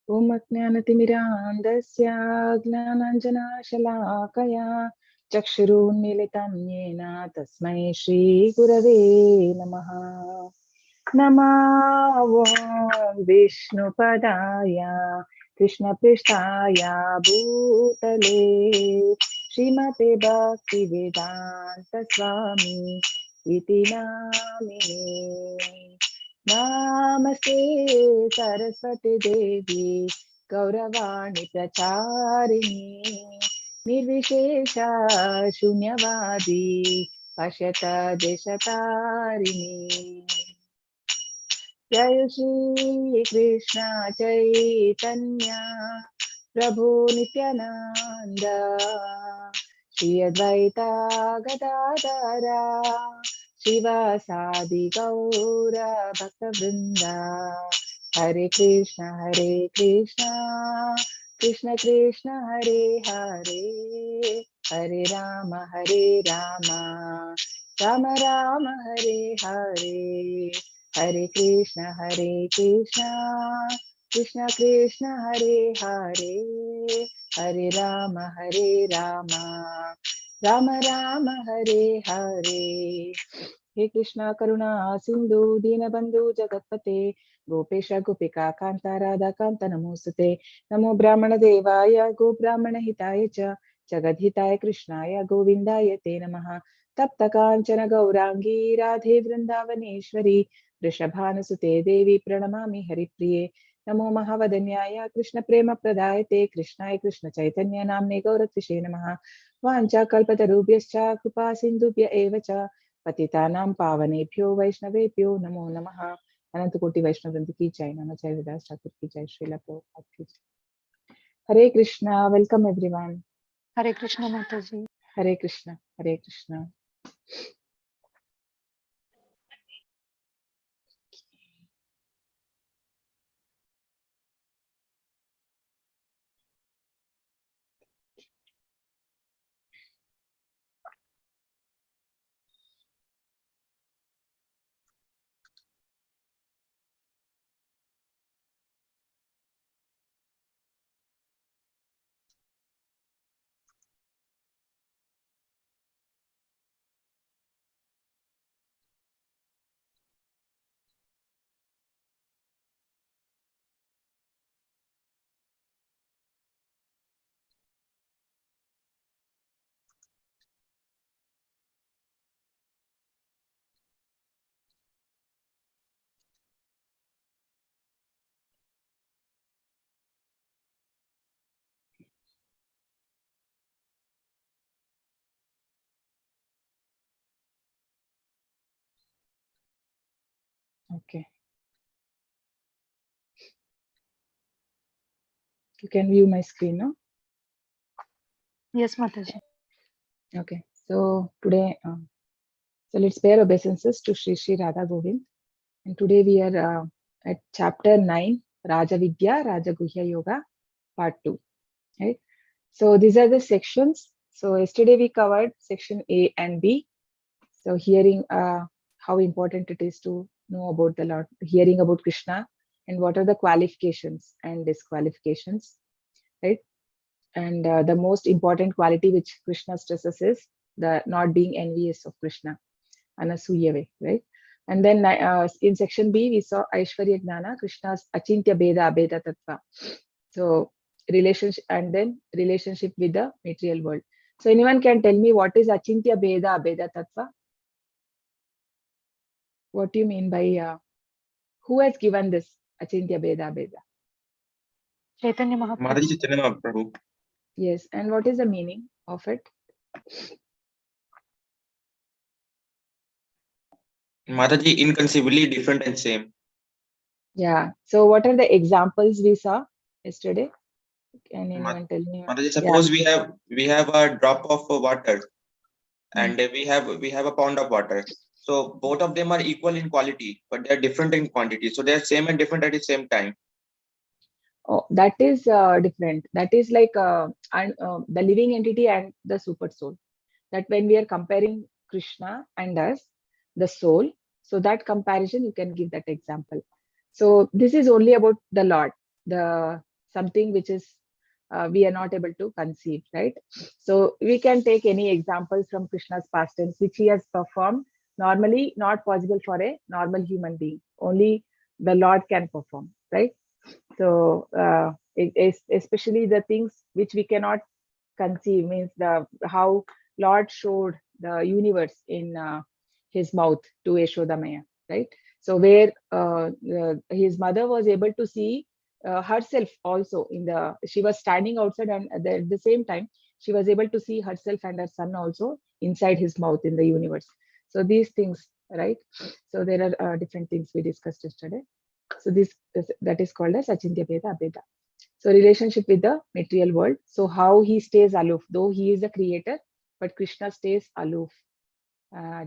Om Ajnanatimirandasya Gnananjanashalakaya Chakshurunmilitam Yena Tasmai Shri Gurave Namaha. Namo Vishnupadaya Krishna Prishtaya Bhutale Srimate Bhakti Vedanta Swami Iti Namine. Namaste Saraswati Devi Gauravani Pracharini Nirvishesha Shunyavadi Pashyata Deshatarini. Jai Shri Krishna Chaitanya Prabhu Nityananda Shri Advaita Gadadara Shivasadi Gaura Bhaktavrinda. Hare Krishna Krishna Krishna Hare Hare Hare Rama Rama Rama Hare Hare. Hare Krishna Krishna Krishna Hare Hare Hare Rama Rama Rama Hare Hare. He Krishna Karuna Sindhu Dinabandhu Jagatpate Gopesha Gopika Kanta Radha Kanta Namostate Namo Brahmana Devaya Go Brahmana Hitaya Cha Jagadhitaya Krishnaya Govindaya Te Namaha Tapta Kanchana Gaurangi Radhe Vrindavaneshwari Vrishabhanasute Devi Pranamami Haripriye Namo Mahavadanyaya Krishna Prema Pradayate Krishnaya Krishna Chaitanya Namne Gauratvishe Namaha Vancha Kalpatarubhyascha Kripa Sindhubhya Eva Cha Patitanam Pavanebhyo Vaishnavebhyo Namo Namaha. Ananta Koti Vaishnava Vrinda ki jai, Namacharya Vidas Thakur ki jai, Srila Prabhupada ki jai. Hare Krishna, welcome everyone. Hare Krishna Mataji. Hare Krishna, Hare Krishna. Okay. You can view my screen now. Yes, Mataji. Okay. So today, so let's pay our obeisances to Sri Sri Radha Govind. And today we are at chapter 9, Raja Vidya, Raja Guhya Yoga, part 2. Right? So these are the sections. So yesterday we covered section A and B. So hearing how important it is to know about the Lord, hearing about Krishna, and what are the qualifications and disqualifications, right? And the most important quality which Krishna stresses is the not being envious of Krishna, anasuyave, right? And then in section B, we saw Aishwarya Gnana, Krishna's Achintya Beda Abeda Tattva. So relationship, and then relationship with the material world. So anyone can tell me what is Achintya Beda Abeda Tattva? What do you mean by who has given this Achintya Beda Beda? Chaitanya Mahaprabhu. Marathi Chaitanya Mahaprabhu. Yes, and what is the meaning of it? Mataji, inconceivably different and same. Yeah. So what are the examples we saw yesterday? Can anyone tell me? Mataji, suppose we have a drop of water and we have a pound of water. So both of them are equal in quality, but they are different in quantity. So they are same and different at the same time. Oh, that is different. That is like the living entity and the super soul. That when we are comparing Krishna and us, the soul, so that comparison you can give that example. So this is only about the Lord, the something which is we are not able to conceive, right? So we can take any examples from Krishna's pastimes which he has performed normally, not possible for a normal human being. Only the Lord can perform, right? So especially the things which we cannot conceive, means the how Lord showed the universe in his mouth to Yashoda Maya, right? So where his mother was able to see herself also in the, she was standing outside, and at the same time she was able to see herself and her son also inside his mouth in the universe. So these things, right? So there are different things we discussed yesterday. So that is called as Achintya Bheda Abheda. So relationship with the material world. So how he stays aloof, though he is the creator, but Krishna stays aloof.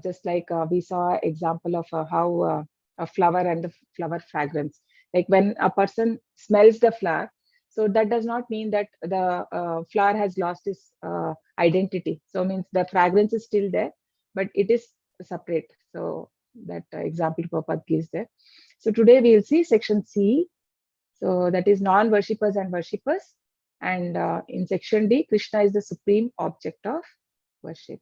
Just like we saw example of how a flower and the flower fragrance. Like when a person smells the flower, so that does not mean that the flower has lost its identity. So means the fragrance is still there, but it is separate. So that example Prabhupada gives there. So today we will see section C. So that is non-worshippers and worshippers. And in section D, Krishna is the supreme object of worship.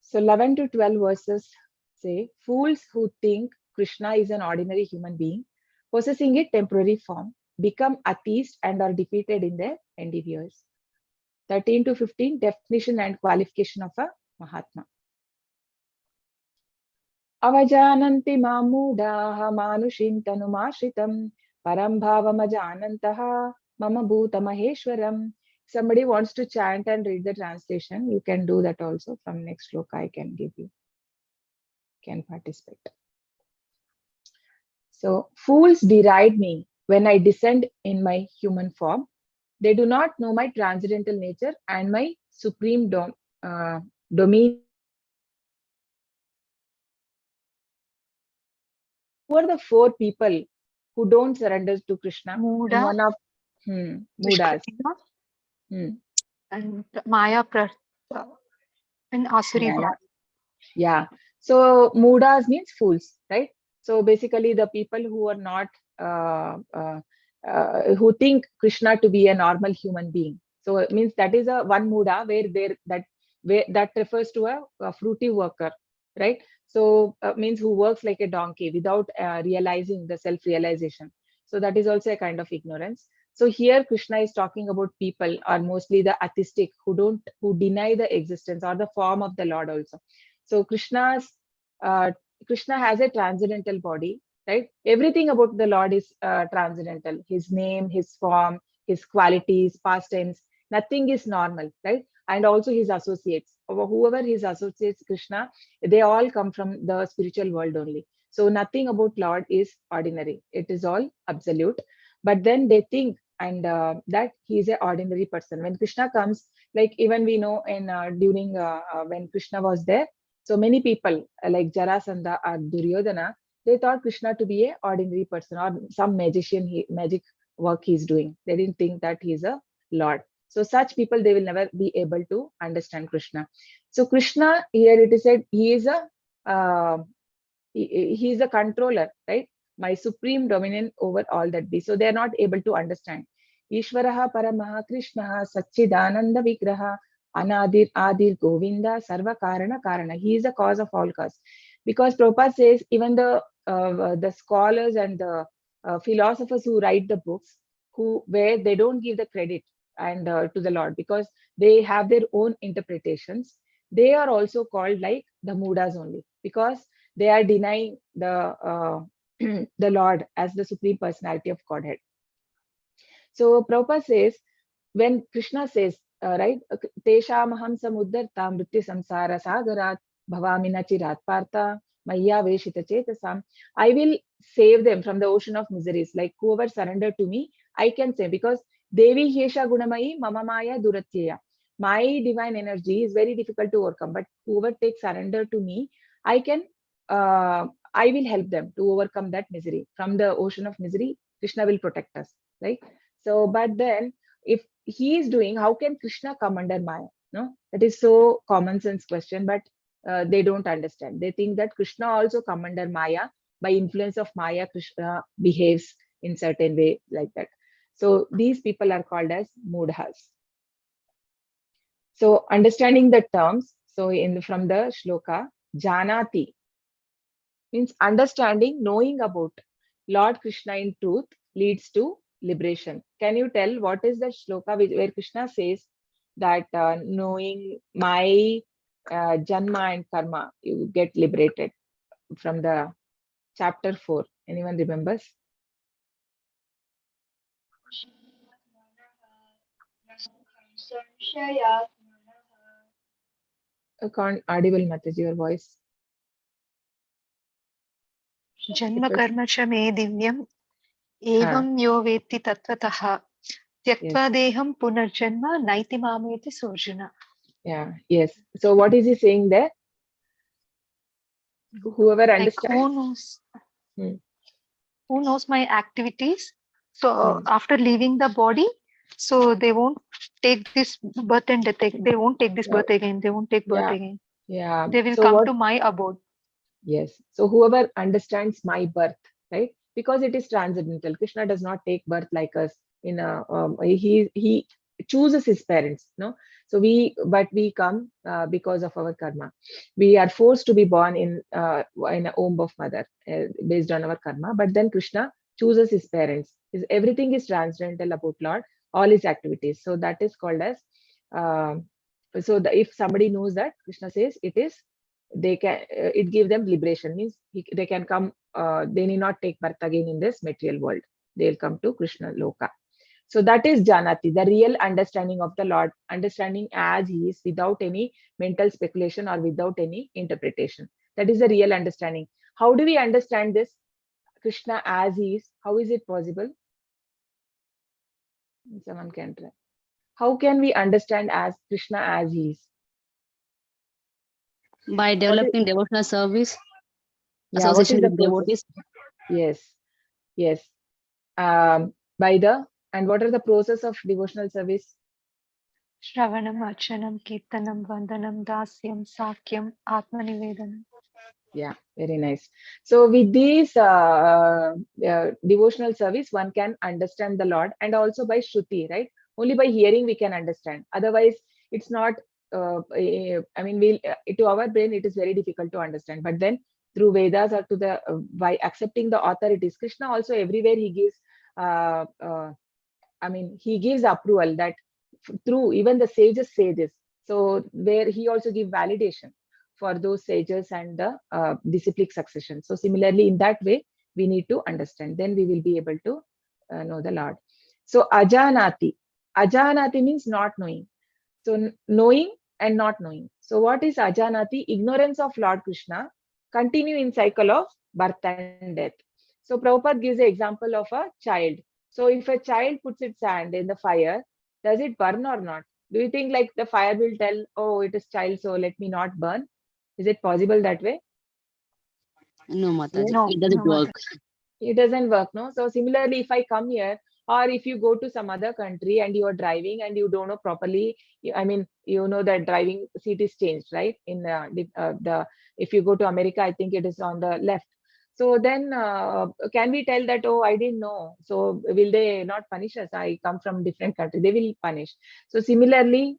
So 11 to 12 verses say, fools who think Krishna is an ordinary human being, possessing a temporary form, become atheist and are defeated in their endeavors. 13 to 15, definition and qualification of a Mahatma. Avajananti mamudaha manushin tanumashritam param bhavamajanantaha mama bhuta maheshwaram. Somebody wants to chant and read the translation, you can do that also. From next sloka I can give you, can participate. So fools deride me when I descend in my human form. They do not know my transcendental nature and my supreme dominion over all that be. Who are the four people who don't surrender to Krishna? In Muda, one of Mudas. Nishkriya, Hmm. and Maya and Asuri Yeah, body. yeah. So Mudas means fools, right? So basically, the people who are not who think Krishna to be a normal human being. So it means that is a one Muda where that refers to a fruity worker, right? So means who works like a donkey without realizing the self-realization. So that is also a kind of ignorance. So here Krishna is talking about people are mostly the atheistic who deny the existence or the form of the Lord also. So uh, Krishna has a transcendental body, right? Everything about the Lord is transcendental. His name, his form, his qualities, pastimes, nothing is normal, right? And also his associates, or whoever his associates Krishna, they all come from the spiritual world only. So nothing about Lord is ordinary. It is all absolute. But then they think and that he is an ordinary person. When Krishna comes, like even we know in during when Krishna was there, so many people like Jarasandha or Duryodhana, they thought Krishna to be a ordinary person or some magician, magic work he's doing. They didn't think that he's a Lord. So such people, they will never be able to understand Krishna. So Krishna here it is said he is a uh, he is a controller, right? My supreme dominion over all that be. So they are not able to understand. Ishvaraha Paramaha Krishna Satchidananda Vigraha Adir Govinda Sarva Karana Karana. He is the cause of all cause. Because Prabhupada says even the scholars and the philosophers who write the books, where they don't give the credit and to the Lord because they have their own interpretations, they are also called like the Mudas only, because they are denying the Lord as the supreme personality of Godhead. So Prabhupada says, when Krishna says, right, Teshamaham samuddarta mrityu samsara sagarat bhavamina chirat partha maya veshita chetasam. I will save them from the ocean of miseries. Like whoever surrender to me, I can save, because Devi Hesha Gunamayi Mama Maya Duratyaya. My divine energy is very difficult to overcome, but whoever takes surrender to me, I can I will help them to overcome that misery. From the ocean of misery, Krishna will protect us, right? So, but then if he is doing, how can Krishna come under Maya? No, that is so common sense question, but they don't understand. They think that Krishna also come under Maya by influence of Maya, Krishna behaves in certain way like that. So these people are called as mudhas. So understanding the terms, so from the shloka, janati means understanding, knowing about Lord Krishna in truth leads to liberation. Can you tell what is the shloka where Krishna says that knowing my janma and karma, you get liberated, from the chapter 4? Anyone remembers? I can't audible, Mataji, your voice. Janma karma cha me divyam evam yo vetti tattvataha tyaktva deham punarjanma naiti mameti surjana. Yeah, yes. So what is he saying there? Whoever Like understands. who knows my activities? So after leaving the body, so they won't take this birth and death. They won't take this birth again. They won't take birth again. Yeah. They will So come what? to my abode. Yes. So whoever understands my birth, right? Because it is transcendental. Krishna does not take birth like us. In a he chooses his parents, no. So but we come because of our karma. We are forced to be born in a womb of mother based on our karma. But then Krishna chooses his parents. Everything is transcendental about Lord, all his activities. So that is called as. If somebody knows that, Krishna says it is, they can it give them liberation, means they can come, they need not take birth again in this material world. They'll come to Krishna loka. So that is janati, the real understanding of the Lord, understanding as he is without any mental speculation or without any interpretation. That is the real understanding. How do we understand this Krishna as he is? How is it possible? Someone can try. How can we understand as Krishna as he is? By developing devotional service, Yeah, what is association the with process? devotees. Yes. By the, and what are the process of devotional service? Shravanam, Archanam, Kirtanam, Vandanam, Dasyam, Sakyam, Atmanivedanam. Yeah, very nice. So with these devotional service, one can understand the Lord, and also by Shruti, right? Only by hearing we can understand. Otherwise, it's not. I mean, to our brain it is very difficult to understand. But then through Vedas, or to the by accepting the authorities, Krishna also everywhere he gives. I mean, he gives approval that through even the sages say this. So where he also give validation for those sages and the disciplic succession. So similarly, in that way, we need to understand. Then we will be able to know the Lord. So ajanati. Ajanati means not knowing. So knowing and not knowing. So what is ajanati? Ignorance of Lord Krishna, continue in cycle of birth and death. So Prabhupada gives an example of a child. So if a child puts its hand in the fire, does it burn or not? Do you think like the fire will tell, oh, it is child, so let me not burn? Is it possible that way? No, Mataji, Yes. it doesn't work. It doesn't work, no. So similarly, if I come here, or if you go to some other country and you are driving and you don't know properly, I mean, you know that driving seat is changed, right? In the if you go to America, I think it is on the left. So then can we tell that, oh, I didn't know, so will they not punish us? I come from different country, they will punish. So similarly,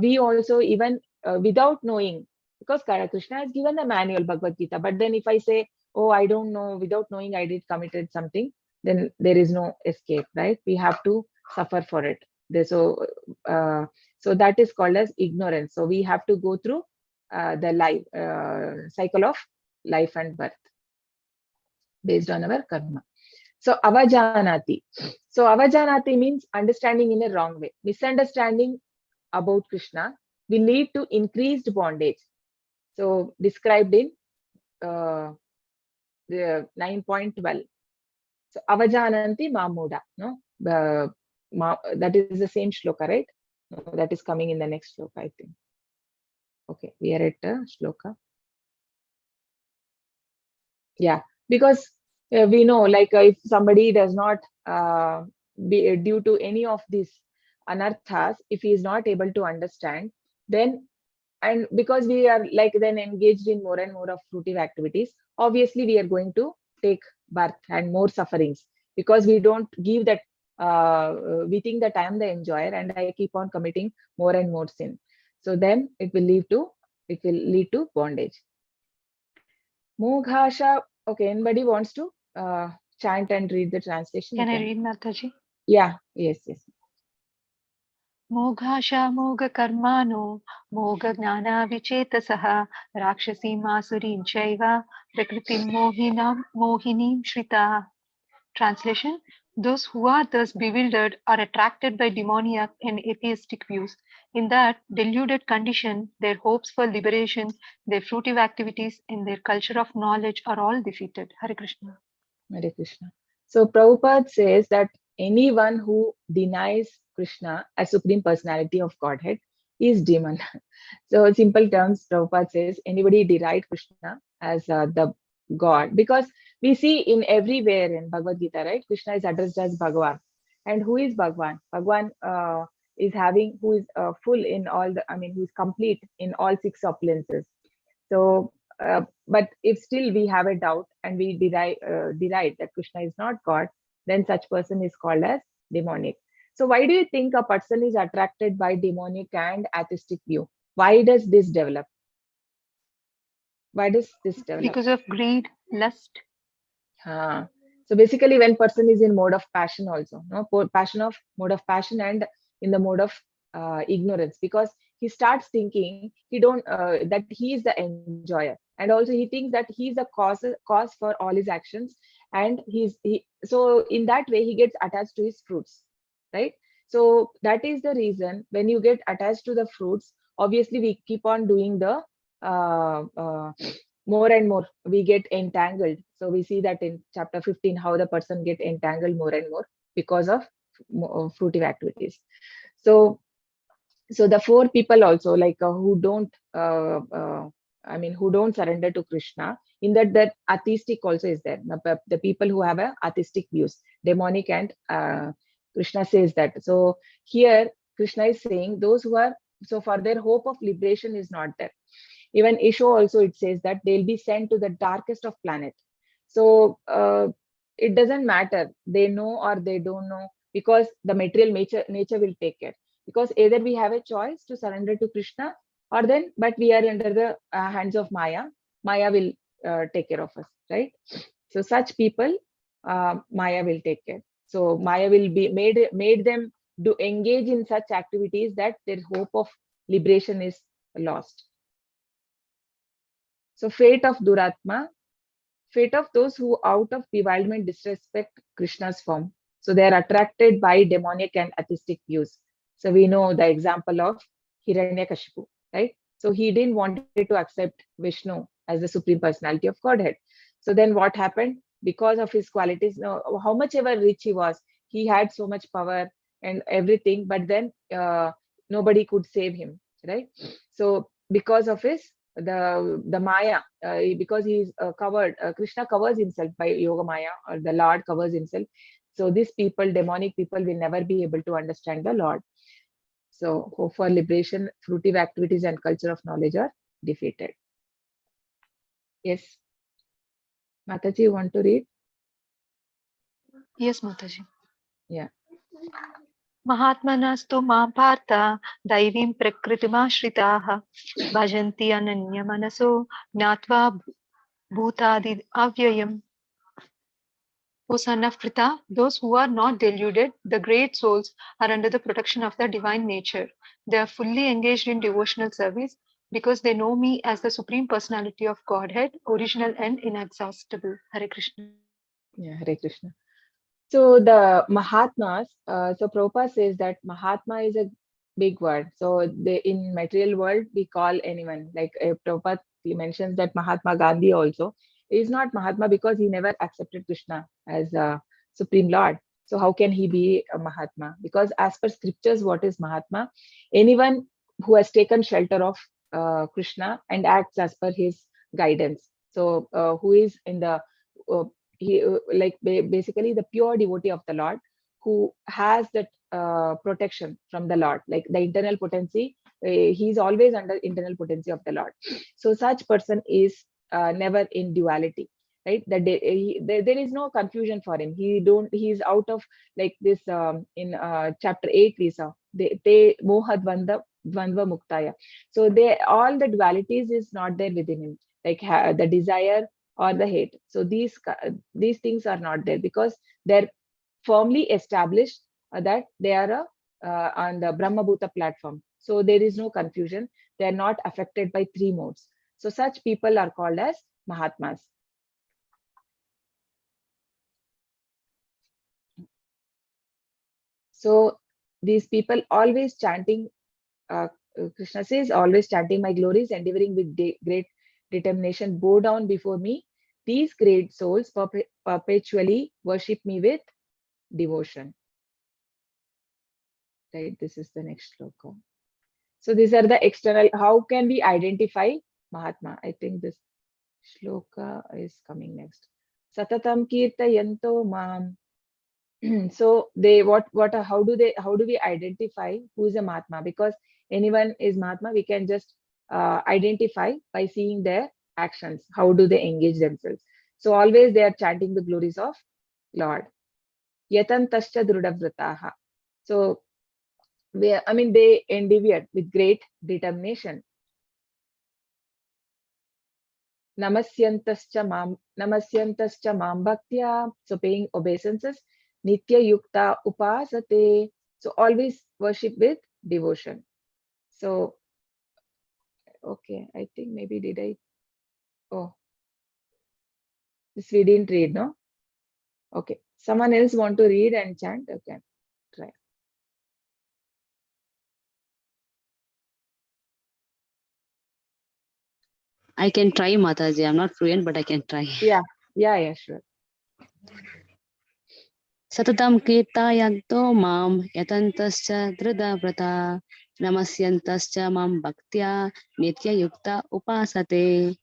we also, even without knowing, because Krishna has given the manual Bhagavad Gita, but then if I say, oh, I don't know, without knowing I did committed something, then there is no escape, right? We have to suffer for it. So that is called as ignorance. So we have to go through the life cycle of life and birth based on our karma. So avajanati. So avajanati means understanding in a wrong way. Misunderstanding about Krishna will lead to increased bondage. So described in the 9.12. So avajananti mamuda, no? That is the same shloka, right? No, that is coming in the next shloka, I think. Okay, we are at shloka. Yeah, because we know, like if somebody does not be due to any of these anarthas, if he is not able to understand, then and because we are like then engaged in more and more of fruitive activities, obviously we are going to take birth and more sufferings, because we don't give that we think that I am the enjoyer and I keep on committing more and more sin. So then it will lead to bondage. Moghasha. Okay, anybody wants to chant and read the translation? Can You I can. read, Mataji? Yeah, yes, yes. मोघाशा मोघकर्माणो मोघज्ञानाविचेतसः राक्षसीम् आसुरीं चैव प्रकृतिं मोहिनीं श्रिताः. Translation: those who are thus bewildered are attracted by demoniac and atheistic views. In that deluded condition, their hopes for liberation, their fruitive activities, and their culture of knowledge are all defeated. Hare Krishna. Hare Krishna. So Prabhupada says that anyone who denies Krishna as Supreme Personality of Godhead is demon. So in simple terms, Prabhupada says anybody deride Krishna as the God, because we see in everywhere in Bhagavad Gita, right? Krishna is addressed as Bhagavan. And who is Bhagavan? Bhagavan is having, who is full in all the, I mean, who is complete in all six opulences. So, but if still we have a doubt and we deride that Krishna is not God, then such person is called as demonic. So why do you think a person is attracted by demonic and atheistic view? Why does this develop? Why does this develop? Because of greed, lust. So basically, when person is in mode of passion also, no mode of passion and in the mode of ignorance, because he starts thinking he don't that he is the enjoyer, and also he thinks that he is the cause for all his actions, and so in that way he gets attached to his fruits, right? So that is the reason when you get attached to the fruits, obviously we keep on doing the uh, uh, more and more we get entangled. So we see that in chapter 15 how the person get entangled more and more because of fruitive activities. So the four people also, like who don't who don't surrender to Krishna, in that atheistic also is there. The people who have a atheistic views, demonic, and Krishna says that. So here Krishna is saying those who are, so for their hope of liberation is not there. Even Isho also, it says that they'll be sent to the darkest of planet. So it doesn't matter they know or they don't know, because the material nature will take care. Because either we have a choice to surrender to Krishna, or then, but we are under the hands of Maya. Maya will take care of us, right? So such people, Maya will take care. So Maya will be made them to engage in such activities that their hope of liberation is lost. So fate of Duratma, fate of those who out of bewilderment disrespect Krishna's form. So they are attracted by demonic and atheistic views. So we know the example of Hiranyakashipu, right? So he didn't wanted to accept Vishnu as the Supreme Personality of Godhead. So then what happened? Because of his qualities, how much ever rich he was, he had so much power and everything, but then nobody could save him, right? So because of his the Maya, because he is covered, Krishna covers himself by Yoga Maya, or the Lord covers himself. So these people, demonic people, will never be able to understand the Lord. So hope for liberation, fruitive activities, and culture of knowledge are defeated. Yes. Mataji, you want to read? Yes, Mataji. Yeah. महात्मनस्तु मां पार्थ दैवीं प्रकृतिमाश्रिताः भजन्ति अनन्यमनसो ज्ञात्वा भूतादि अव्ययम्. O son of Pritha, those who are not deluded, the great souls, are under the protection of the divine nature. They are fully engaged in devotional service because they know me as the Supreme Personality of Godhead, original and inexhaustible. Hare Krishna. Yeah, Hare Krishna. So the Mahatmas, so Prabhupada says that Mahatma is a big word. So in material world, we call anyone, like Prabhupada, he mentions that Mahatma Gandhi also is not Mahatma because he never accepted Krishna as a Supreme Lord. So how can he be a Mahatma? Because as per scriptures, what is Mahatma? Anyone who has taken shelter of Krishna and acts as per his guidance. So who is in the basically the pure devotee of the Lord, who has that protection from the Lord, like the internal potency he's always under internal potency of the Lord. So such person is never in duality, right? There is no confusion for him. He's out of like this. In chapter 8 we saw they moha dvandva muktaya. So all the dualities is not there within him, like the desire or the hate. So these things are not there because they're firmly established that they are on the Brahma Bhuta platform. So there is no confusion. They are not affected by three modes. So such people are called as Mahatmas. So these people always chanting, Krishna says, always chanting my glories, endeavoring with great determination, bow down before me. These great souls perpetually worship me with devotion. Right, this is the next shloka. So these are the external. How can we identify Mahatma? I think this shloka is coming next. Satatam kirtayanto mam. So how do we identify who is a Mahatma? Because anyone is Mahatma, we can just identify by seeing their actions. How do they engage themselves? So always they are chanting the glories of Lord. Yatantascha drudavrataha. So they endeavored with great determination. Namasyantascha mam bhaktya. So paying obeisances. Nitya yukta upasate. So always worship with devotion. So, okay, I think maybe did I? Oh, this we didn't read, no? Okay, someone else want to read and chant? Okay, try. I can try, Mataji. I'm not fluent, but I can try. Yeah, sure. Satatam kirtayanto mam yatantascha drida namasyantascha mam bhaktya nitya yukta upasate.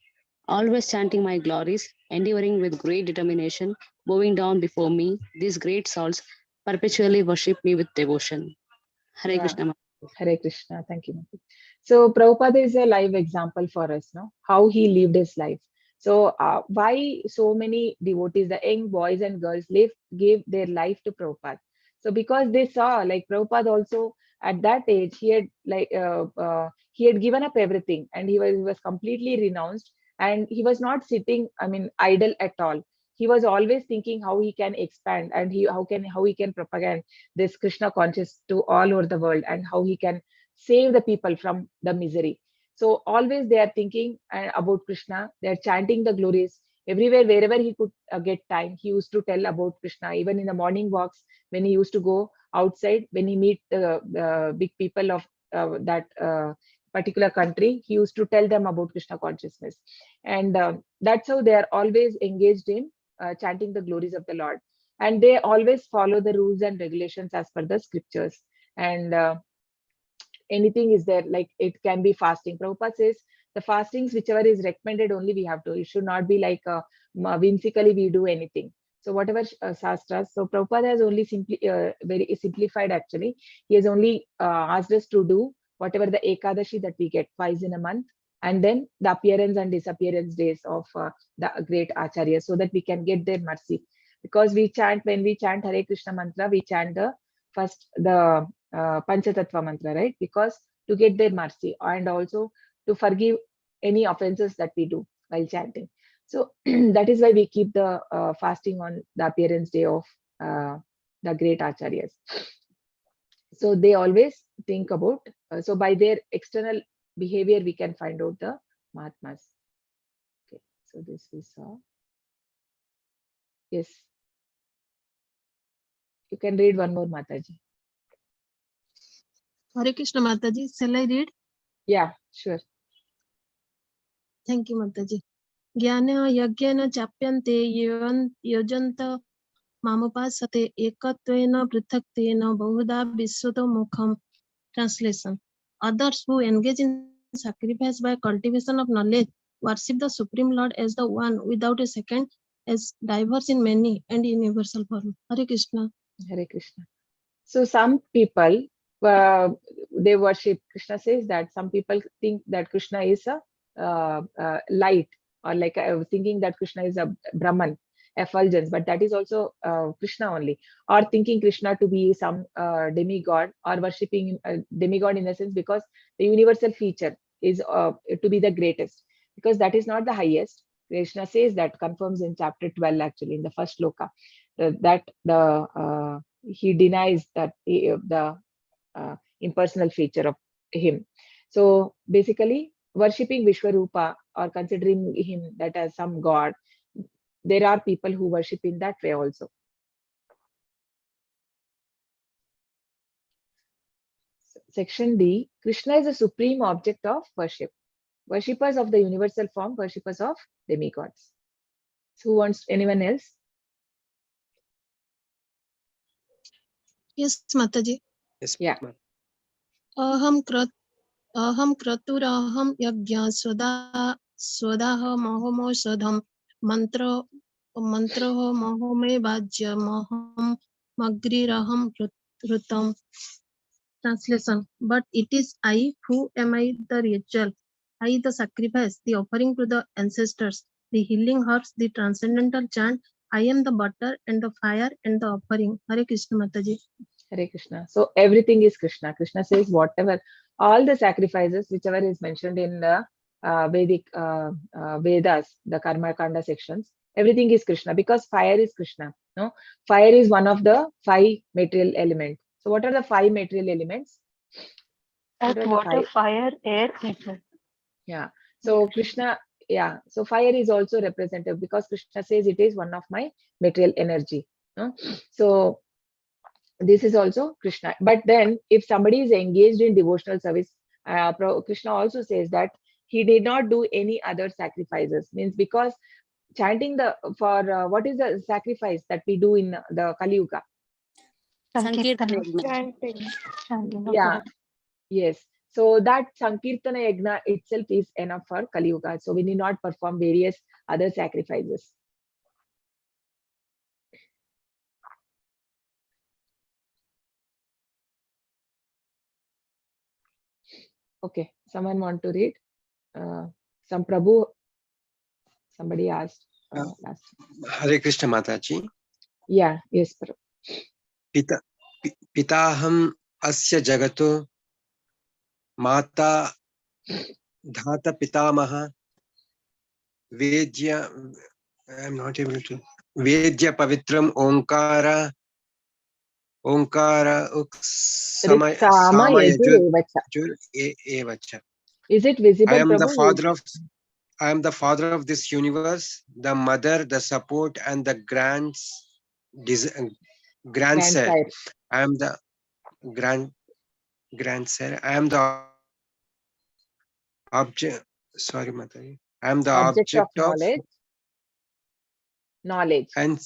Always chanting my glories, endeavoring with great determination, bowing down before me, these great souls perpetually worship me with devotion. Hare Yeah. Krishna. Hare Krishna. Thank you, Mati. So Prabhupada is a live example for us, no? How he lived his life. So why so many devotees, the young boys and girls, gave their life to Prabhupada? So because they saw, like Prabhupada also at that age, he had given up everything and he was completely renounced, and he was not sitting, idle at all. He was always thinking how he can expand and how he can propagate this Krishna conscious to all over the world, and how he can save the people from the misery. So always they are thinking about Krishna. They are chanting the glories everywhere, wherever he could get time. He used to tell about Krishna. Even in the morning walks, when he used to go outside, when he meet the big people of that particular country, he used to tell them about Krishna consciousness, and that's how they are always engaged in chanting the glories of the Lord. And they always follow the rules and regulations as per the scriptures. And anything is there, like it can be fasting. Prabhupada says the fastings whichever is recommended only we have to. It should not be like whimsically we do anything. So whatever shastras. So Prabhupada has only very simplified actually. He has only asked us to do whatever the Ekadashi that we get twice in a month, and then the appearance and disappearance days of the great Acharya, so that we can get their mercy. Because when we chant Hare Krishna mantra, we chant the Panchatattva mantra, right? Because to get their mercy and also to forgive any offenses that we do while chanting. So that is why we keep the fasting on the appearance day of the great Acharyas. So they always think about, so by their external behavior, we can find out the Mahatmas. Okay, so this we saw. Yes. You can read one more, Mataji. Hare Krishna Mataji, shall I read? Yeah, sure. Thank you, Mataji. Jnana yagyana chapyante yojanta mamupasate ekatvena prithaktvena bahuda visvato mukham. Translation. Others who engage in sacrifice by cultivation of knowledge worship the Supreme Lord as the one without a second, as diverse in many and universal form. Hare Krishna. Hare Krishna. So some people, they worship. Krishna says that some people think that Krishna is a light, or like thinking that Krishna is a Brahman, effulgence, but that is also Krishna only, or thinking Krishna to be some demigod, or worshipping a demigod in a sense because the universal feature is to be the greatest, because that is not the highest. Krishna says that, confirms in chapter 12 actually, in the first sloka, that he denies that the impersonal feature of him. So basically, worshipping Vishwarupa or considering him that as some god, there are people who worship in that way also. Section D, Krishna is the supreme object of worship. Worshippers of the universal form, worshippers of demigods. So who wants, anyone else? Yes, Mataji. Yes, Yeah. ma'am. Aham kraturaham yajna swadaha mahomosadham mantra mahome vajya maham magriraham rutam. Translation. But it is I who am I the ritual, I the sacrifice, the offering to the ancestors, the healing herbs, the transcendental chant. I am the butter and the fire and the offering. Hare Krishna Mataji. Hare Krishna. So everything is Krishna. Krishna says whatever, all the sacrifices, whichever is mentioned in the Vedic Vedas, the Karma Kanda sections, everything is Krishna, because fire is Krishna. No, fire is one of the 5 material elements. So what are the 5 material elements? What Earth, are the water, 5? fire, air, ether. Yeah. So Krishna, yeah. So fire is also representative, because Krishna says it is one of my material energy. No? So this is also Krishna. But then if somebody is engaged in devotional service, Krishna also says that he did not do any other sacrifices. Means because chanting the, for what is the sacrifice that we do in the Kali Yuga? Sankirtana. Sankirtana. Chanting of Yeah. God. Yes. So that Sankirtana Yagna itself is enough for Kali Yuga. So we need not perform various other sacrifices. Okay. Someone want to read? Some Prabhu, somebody asked last. Hare Krishna Mataji. Yeah. Yes, Prabhu. Pitaham asya jagato mata dhata pitamaha vedya. I am not able to. Vedya pavitram onkara Riksama sama Yajur Evacha. evacha. Is it visible, I am the Prabhu? father of this universe, the mother, the support, and the grandsire. Grandsire. I am the grandsire. I am the object. Sorry, Mataji. I am the Object of object of knowledge. and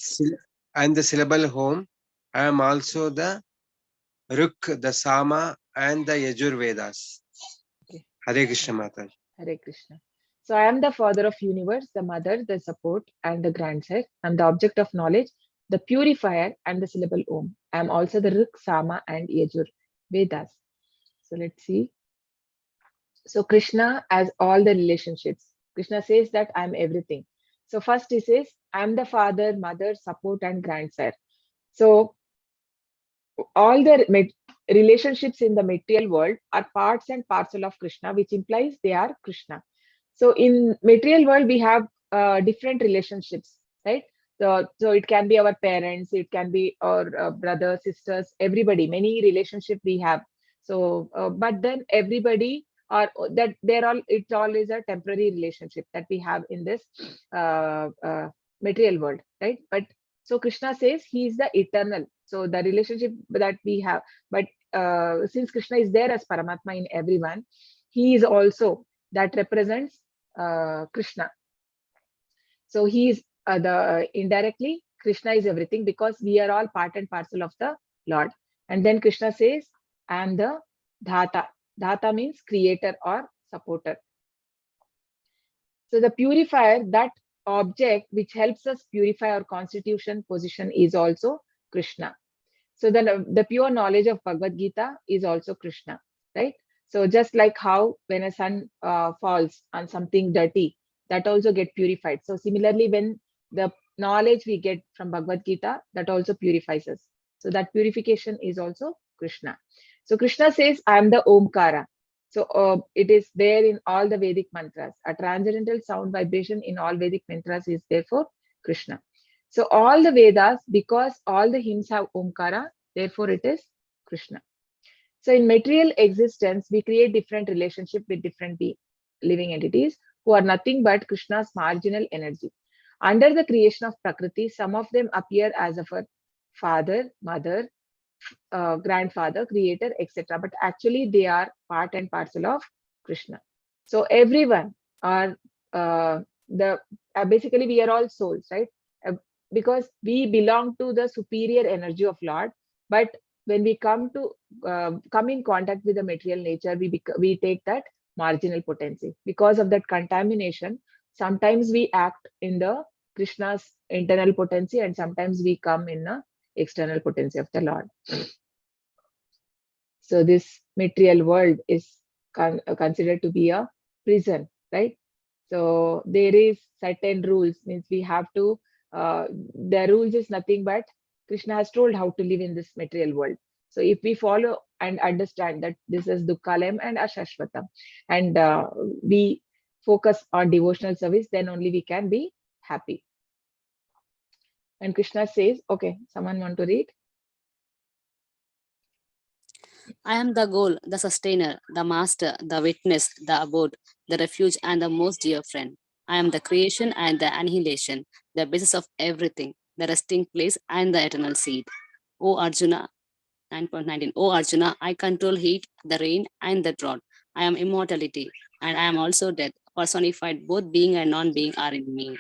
the syllable home. I am also the Ruk, the Sama, and the Yajur Vedas. Okay. Hare Krishna Mataji. Hare Krishna. So I am the father of universe, the mother, the support, and the grandsire. I am the object of knowledge, the purifier, and the syllable Om. I am also the Rik, Sama, and Yajur Vedas. So let's see. So Krishna has all the relationships. Krishna says that I am everything. So first he says, I am the father, mother, support, and grandsire. So all the relationships in the material world are parts and parcel of Krishna, which implies they are Krishna. So in material world, we have different relationships, right? So it can be our parents, it can be our brothers, sisters, everybody, many relationship we have. So, but then everybody are that they're all, it all is a temporary relationship that we have in this material world, right? But so Krishna says he is the eternal. So the relationship that we have, but since Krishna is there as Paramatma in everyone, he is also that represents Krishna. So he is the indirectly Krishna is everything, because we are all part and parcel of the Lord. And then Krishna says, I am the Dhata. Dhata means creator or supporter. So the purifier, that object which helps us purify our constitution position, is also Krishna. So then the pure knowledge of Bhagavad Gita is also Krishna. right? So just like how when a sun falls on something dirty, that also get purified. So similarly, when the knowledge we get from Bhagavad Gita, that also purifies us. So that purification is also Krishna. So Krishna says, I am the Omkara. So it is there in all the Vedic mantras. A transcendental sound vibration in all Vedic mantras is therefore Krishna. So all the Vedas, because all the hymns have Omkara, therefore it is Krishna. So in material existence, we create different relationship with different living entities who are nothing but Krishna's marginal energy. Under the creation of Prakriti, some of them appear as of a father, mother, grandfather, creator, etc. But actually, they are part and parcel of Krishna. So everyone are the basically we are all souls, right? Uh, because we belong to the superior energy of Lord. But when we come in contact with the material nature, we take that marginal potency. Because of that contamination, sometimes we act in the Krishna's internal potency, and sometimes we come in the external potency of the Lord. So this material world is considered to be a prison, right? So there is certain rules, means we have to, the rules is nothing but Krishna has told how to live in this material world. So if we follow and understand that this is Dukkalayam and Ashashvatam, and we focus on devotional service, then only we can be happy. And Krishna says, okay, someone want to read? I am the goal, the sustainer, the master, the witness, the abode, the refuge, and the most dear friend. I am the creation and the annihilation, the basis of everything, the resting place and the eternal seed. O Arjuna, 9.19. O Arjuna, I control heat, the rain, and the drought. I am immortality, and I am also death. Personified, both being and non-being are in me.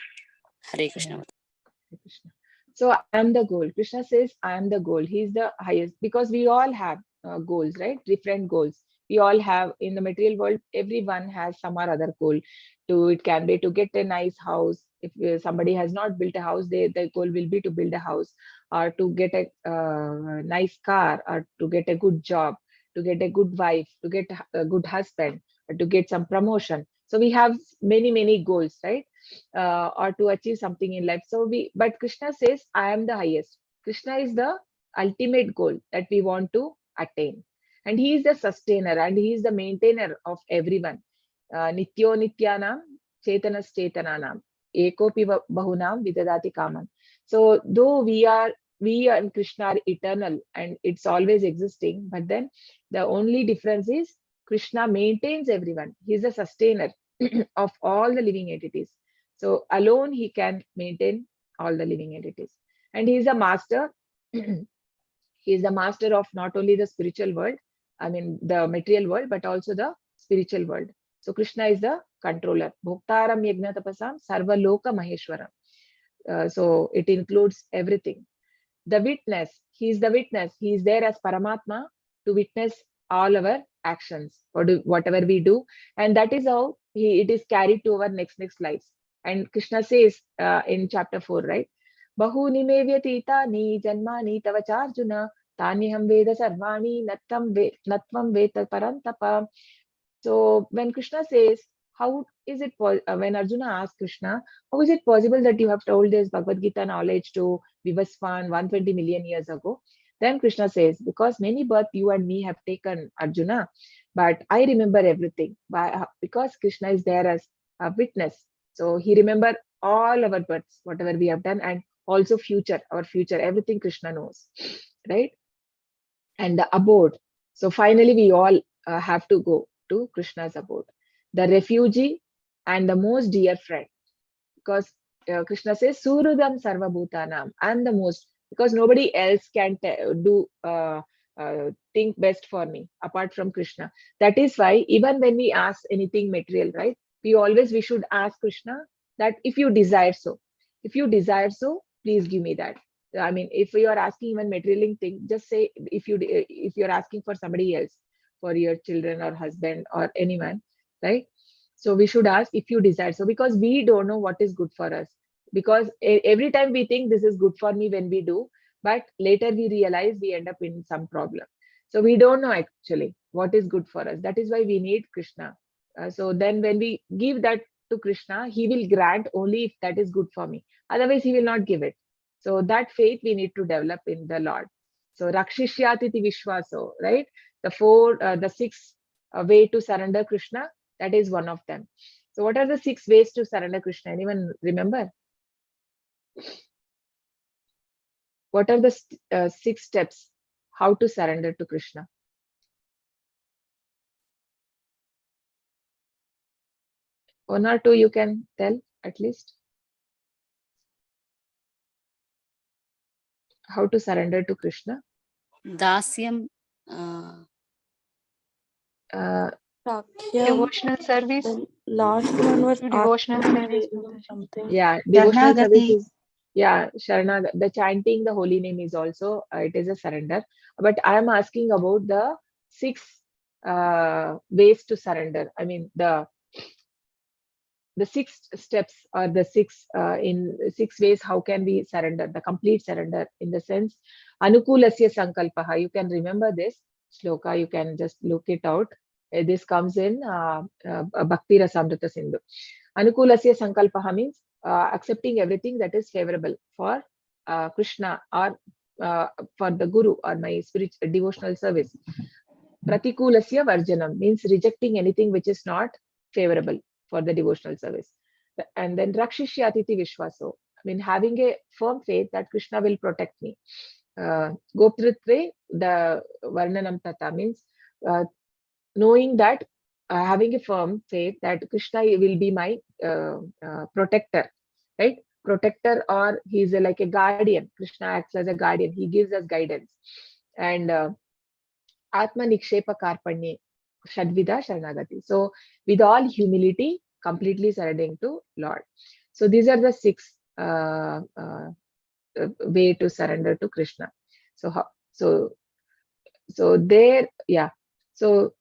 Hare Krishna. Hare Krishna. So I am the goal. Krishna says, I am the goal. He's the highest, because we all have goals, right? Different goals. We all have in the material world, everyone has some or other goal. It can be to get a nice house. If somebody has not built a house, their goal will be to build a house, or to get a nice car, or to get a good job, to get a good wife, to get a good husband, or to get some promotion. So we have many goals, right? Or to achieve something in life. But Krishna says, I am the highest. Krishna is the ultimate goal that we want to attain. And he is the sustainer and he is the maintainer of everyone. Nityo Nityanam, Chetanas Chetananam, Ekopi Bahunam Vidadati Kaman. So though we and Krishna are eternal and it's always existing, but then the only difference is Krishna maintains everyone. He is the sustainer of all the living entities. So alone he can maintain all the living entities. And he is a master. He is the master of not only the spiritual world, I mean the material world, but also the spiritual world. So Krishna is the controller. Bhoktaram yajna tapasam sarva loka maheshwaram. So it includes everything. The witness, he is the witness. He is there as Paramatma to witness all our actions or whatever we do. And that is how it is carried to our next lives. And Krishna says in chapter 4, right? Bahuni me vyatitani janmani tava charjuna taniham veda sarvani natvam veta parantapa. So when Krishna says, how is it when Arjuna asked Krishna, how is it possible that you have told this Bhagavad Gita knowledge to Vivaswan 120 million years ago? Then Krishna says, because many births you and me have taken, Arjuna, but I remember everything because Krishna is there as a witness. So he remember all our births, whatever we have done, and also our future, everything Krishna knows, right? And the abode. So finally, we all have to go to Krishna's abode, the refugee and the most dear friend, because Krishna says, Surudam Sarva Bhutanam, and the most, because nobody else can think best for me apart from Krishna. That is why even when we ask anything material, right, we should ask Krishna that if you desire so, please give me that. I mean, if you are asking even material thing, just say if you're asking for somebody else, for your children or husband or anyone, right? So we should ask if you desire so, because we don't know what is good for us. Because every time we think this is good for me when we do, but later we realize we end up in some problem. So we don't know actually. what is good for us. That is why we need Krishna. So then when we give that to Krishna, he will grant only if that is good for me. Otherwise, he will not give it. So that faith we need to develop in the Lord. So Rakshishyatiti Vishwaso, right? The six way to surrender Krishna, that is one of them. So what are the 6 ways to surrender Krishna? Anyone remember? What are the 6 steps how to surrender to Krishna? One or two you can tell at least. How to surrender to Krishna? Dasyam, Sakyam, Devotional service. the last one was Devotional Atma service. Nivedana something. Yeah, devotional service Sharanagati. is, yeah, Sharana, the chanting the holy name is also, it is a surrender. But I am asking about the 6 ways to surrender. I mean, the 6 steps or the 6 in 6 ways how can we surrender, the complete surrender, in the sense anukulasya sankalpaha. You can remember this shloka, you can just look it out. This comes in Bhakti Rasamrita Sindhu. Anukulasya sankalpaha means accepting everything that is favorable for Krishna or for the Guru or my spiritual devotional service. Pratikulasya varjanam means rejecting anything which is not favorable for the devotional service. And then Rakshishyatiti Vishwaso, I mean having a firm faith that Krishna will protect me. Goptritve, the Varnanam Tata means knowing that, having a firm faith that Krishna will be my protector, right? Protector, or he's like a guardian. Krishna acts as a guardian. He gives us guidance. And Atma Nikshepa Karpanye, Shadvida Sharanagati. So with all humility, completely surrendering to Lord. So these are the 6 way to surrender to Krishna. So so there, yeah. So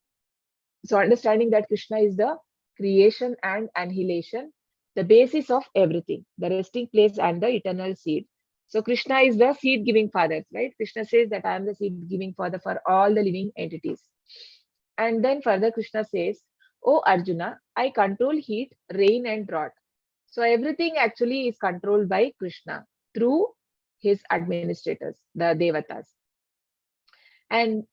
understanding that Krishna is the creation and annihilation, the basis of everything, the resting place and the eternal seed. So Krishna is the seed giving father, right? Krishna says that I am the seed giving father for all the living entities. And then further Krishna says, "Oh Arjuna, I control heat, rain and drought." So everything actually is controlled by Krishna through his administrators, the Devatas. And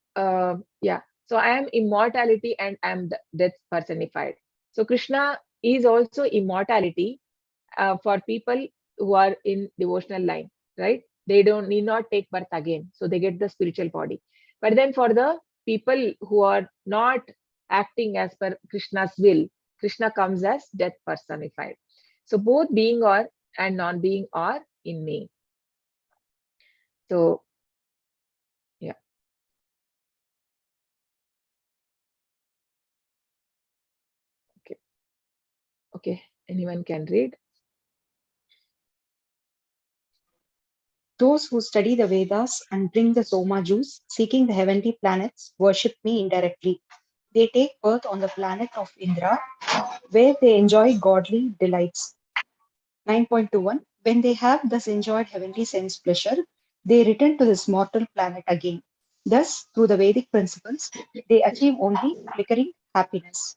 yeah, so I am immortality and I am death personified. So Krishna is also immortality for people who are in devotional line, right? They don't need not take birth again, so they get the spiritual body. But then for the people who are not acting as per Krishna's will, Krishna comes as death personified. So both being or and non-being are in me. So yeah. Okay, anyone can read? Those who study the Vedas and drink the Soma juice, seeking the heavenly planets, worship me indirectly. They take birth on the planet of Indra, where they enjoy godly delights. 9.21. When they have thus enjoyed heavenly sense pleasure, they return to this mortal planet again. Thus, through the Vedic principles, they achieve only flickering happiness.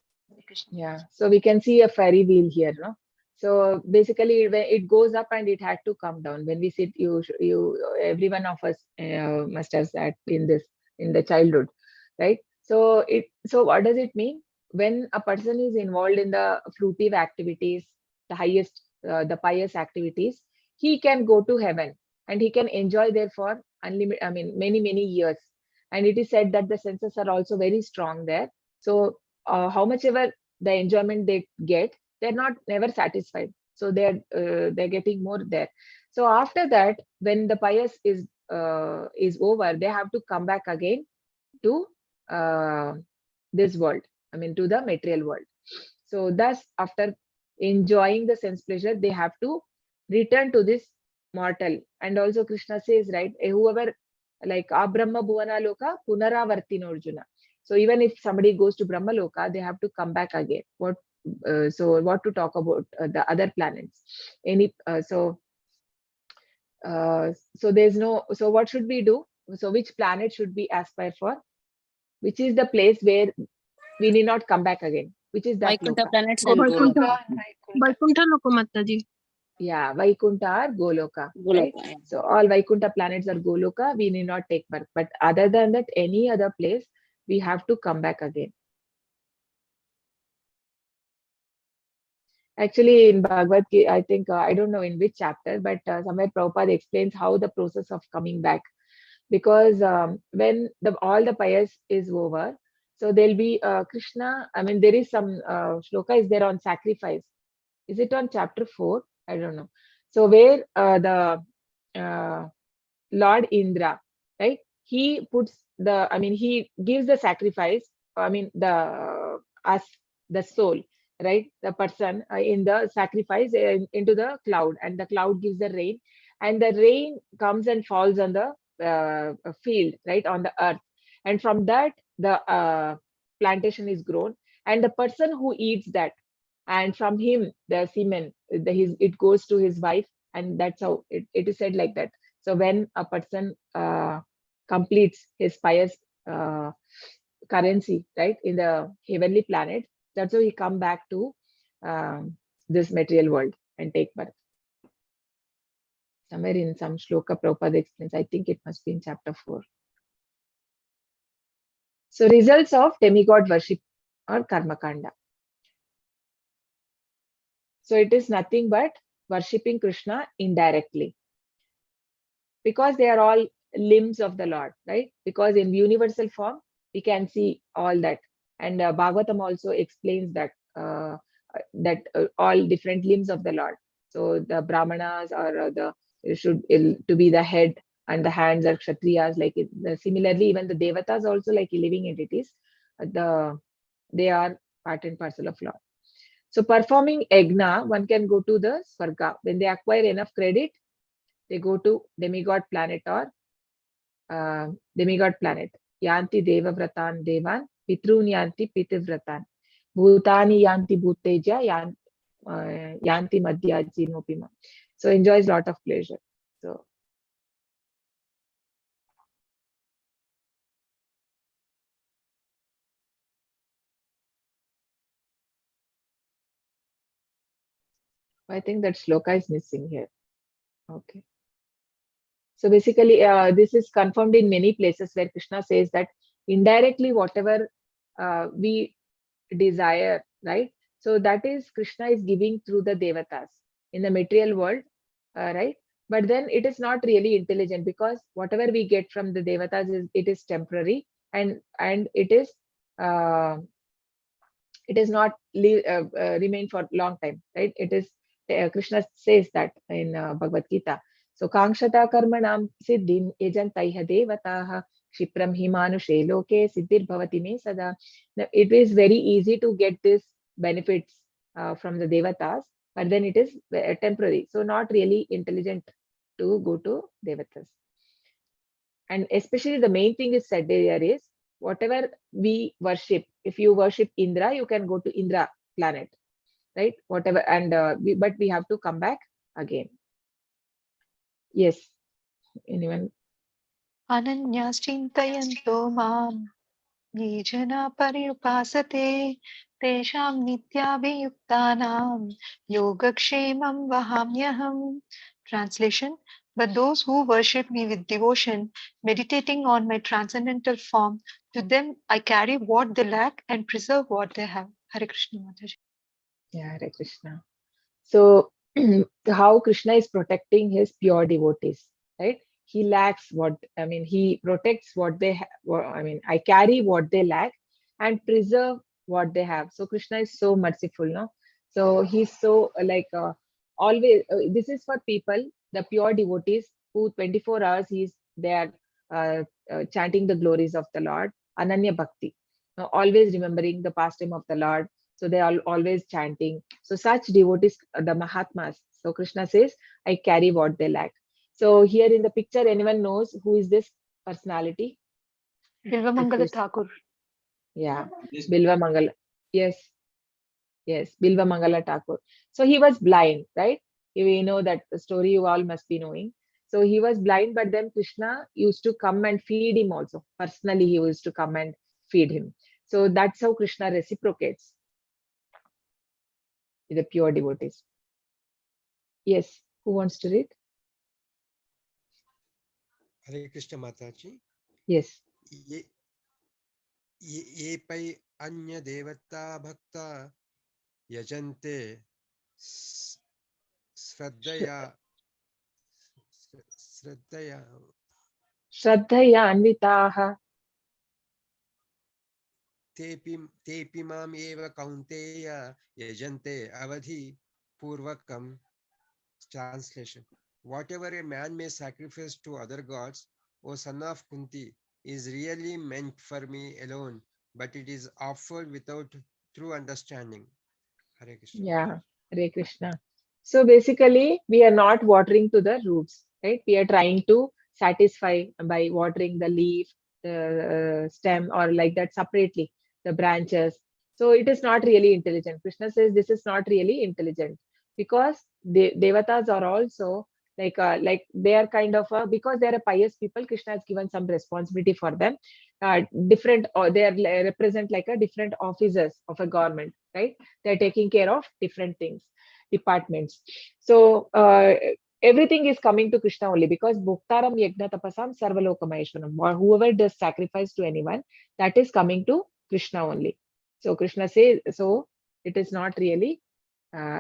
Yeah, so we can see a fairy wheel here, no? So basically, when it goes up and it had to come down. When we sit, every one of us must have sat in this in the childhood, right? So what does it mean? When a person is involved in the fruitive activities, the highest, the pious activities, he can go to heaven and he can enjoy there for unlimited, I mean, many years. And it is said that the senses are also very strong there. So how much ever the enjoyment they get, they're not never satisfied, so they're getting more there. So after that, when the pious is over, they have to come back again to uh, this world, I mean to the material world. So thus after enjoying the sense pleasure, they have to return to this mortal. And also Krishna says, right, whoever, like Abrahma Bhuvana Loka Punaravartino Arjuna. So even if somebody goes to Brahma Loka, they have to come back again. So what to talk about the other planets? So there's no. So what should we do? So which planet should we aspire for? which is the place where we need not come back again. Which is that Vaikuntha loka? planets and Vaikuntha. Goloka. Vaikuntha Loko Mataji. Yeah, Vaikuntha or Goloka, right? Goloka, yeah. So all Vaikuntha planets are Goloka, we need not take birth. But other than that, any other place, we have to come back again. Actually, in Bhagavad Gita, I think, I don't know in which chapter, but somewhere Prabhupada explains how the process of coming back. Because when all the pyres is over, so there'll be Krishna, I mean, there is some shloka is there on sacrifice. Is it on chapter 4? I don't know. So where the Lord Indra, right? He puts he gives the sacrifice, us, the soul, right? The person in the sacrifice into the cloud, and the cloud gives the rain, and the rain comes and falls on the field, right? On the earth. And from that, the plantation is grown, and the person who eats that, and from him, the semen, it goes to his wife, and that's how it is said like that. So when a person completes his pious currency, right, in the heavenly planet, that's how he come back to this material world and take birth. Somewhere in some shloka Prabhupada explains, I think it must be in chapter 4. So results of demigod worship or karmakanda. So it is nothing but worshipping Krishna indirectly, because they are all limbs of the Lord, right? Because in universal form, we can see all that. And Bhagavatam also explains that all different limbs of the Lord. So the Brahmanas are to be the head, and the hands are Kshatriyas. Similarly, even the Devatas also, like living entities, they are part and parcel of Lord. So performing Yagna, one can go to the Swarga. When they acquire enough credit, they go to demigod planet or demigod planet. Yanti deva vratan devan, pitrun yanti pitivratan, bhutani yanti bhuteja, yanti madhyaji nopima. So enjoys lot of pleasure. So I think that shloka is missing here. Okay. So basically, this is confirmed in many places where Krishna says that indirectly, whatever we desire, right? So that is Krishna is giving through the devatas in the material world, right? But then it is not really intelligent, because whatever we get from the devatas is temporary, and it is not remain for long time, right? It is Krishna says that in Bhagavad Gita. So Kankshata karmanam siddhim ejantaiha devataha Shipram himanushe loke siddhir bhavati me sada. Now, it is very easy to get this benefits from the devatas, but then it is temporary. So not really intelligent to go to devatas. And especially the main thing is said there is, whatever we worship, if you worship Indra, you can go to Indra planet, right? Whatever, and but we have to come back again. Yes, anyone? Ananyascintayanto mam ye jana pariyupasate tesham nityabhiyuktanam yogakshemam vahamyaham. Translation: but those who worship me with devotion, meditating on my transcendental form, to them I carry what they lack and preserve what they have. Hare Krishna Mataji. Yeah, Hare Krishna. So how Krishna is protecting his pure devotees, right? He lacks he protects what they have. I carry what they lack and preserve what they have. So Krishna is so merciful, no? So he's so always, this is for people, the pure devotees who 24 hours they are chanting the glories of the Lord, Ananya Bhakti. Now, always remembering the pastime of the Lord. So they are always chanting. So such devotees, the Mahatmas. So Krishna says, I carry what they lack. So here in the picture, anyone knows who is this personality? Bilvamangala Thakur. Yeah, Bilva Mangala. Yes, Bilva Mangala Thakur. So he was blind, right? We know that the story you all must be knowing. So he was blind, but then Krishna used to come and feed him also. Personally, he used to come and feed him. So that's how Krishna reciprocates with the pure devotees. Yes, who wants to read? Hare Krishna Mataji. Yes. ये पै अन्य देवता भक्ता यजन्ते श्रद्धया अन्विताः तेऽपि माम् एव कौन्तेय यजन्ते अवधि पूर्वकम्. Translation: whatever a man may sacrifice to other gods, O son of Kunti, is really meant for me alone, but it is offered without true understanding. Hare Krishna. Yeah, Hare Krishna. So basically, we are not watering to the roots, right? We are trying to satisfy by watering the leaf, the stem, or like that separately, the branches. So it is not really intelligent. Krishna says this is not really intelligent because the devatas are also like they are kind of because they are a pious people. Krishna has given some responsibility for them. Different, or they are represent like a different officers of a government, right? They're taking care of different things, departments. So everything is coming to Krishna only because Bhuktaram Yajna Tapasam Sarvalokamayeshwaram, or whoever does sacrifice to anyone, that is coming to Krishna only. So Krishna says, so it is not really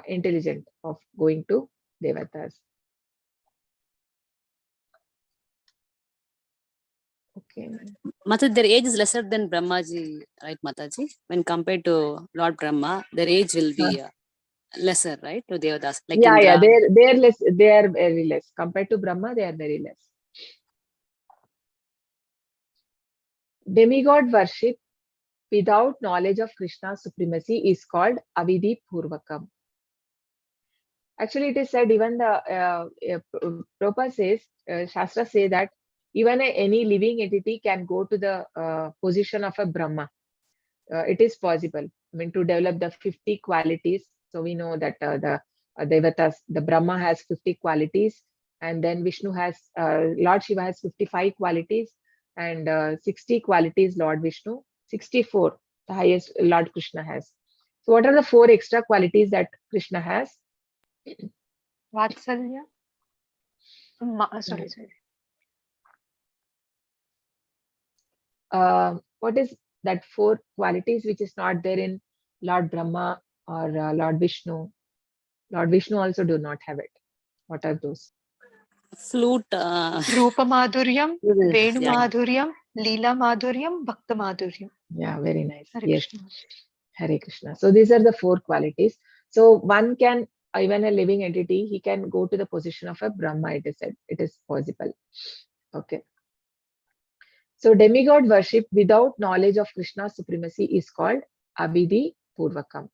intelligent of going to devatas. Okay. Mataji, their age is lesser than Brahmaji, right, Mataji? When compared to Lord Brahma, their age will be lesser, right, to Devadas? Like yeah, Indra. they're less. They are very less compared to Brahma. They are very less. Demigod worship without knowledge of Krishna's supremacy is called avidhi purvakam. Actually, it is said, even the Prabhupada says, Shastra say that even any living entity can go to the position of a Brahma. It is possible. I mean, to develop the 50 qualities. So we know that the Devatas, the Brahma has 50 qualities, and then Vishnu has, Lord Shiva has 55 qualities, and 60 qualities Lord Vishnu, 64, the highest Lord Krishna has. So what are the 4 extra qualities that Krishna has? Vatsalya. Sorry. What is that 4 qualities which is not there in Lord Brahma or Lord Vishnu? Lord Vishnu also do not have it. What are those? Flute. Rupa Madhuryam, Venu yeah. Madhuryam, Leela Madhuryam, Bhakta Madhuryam. Yeah, very nice. Hare Yes. Krishna. Hare Krishna. So these are the 4 qualities. So one can, even a living entity, he can go to the position of a Brahma, it is said. It is possible. Okay. So demigod worship without knowledge of Krishna's supremacy is called avidhi purvakam.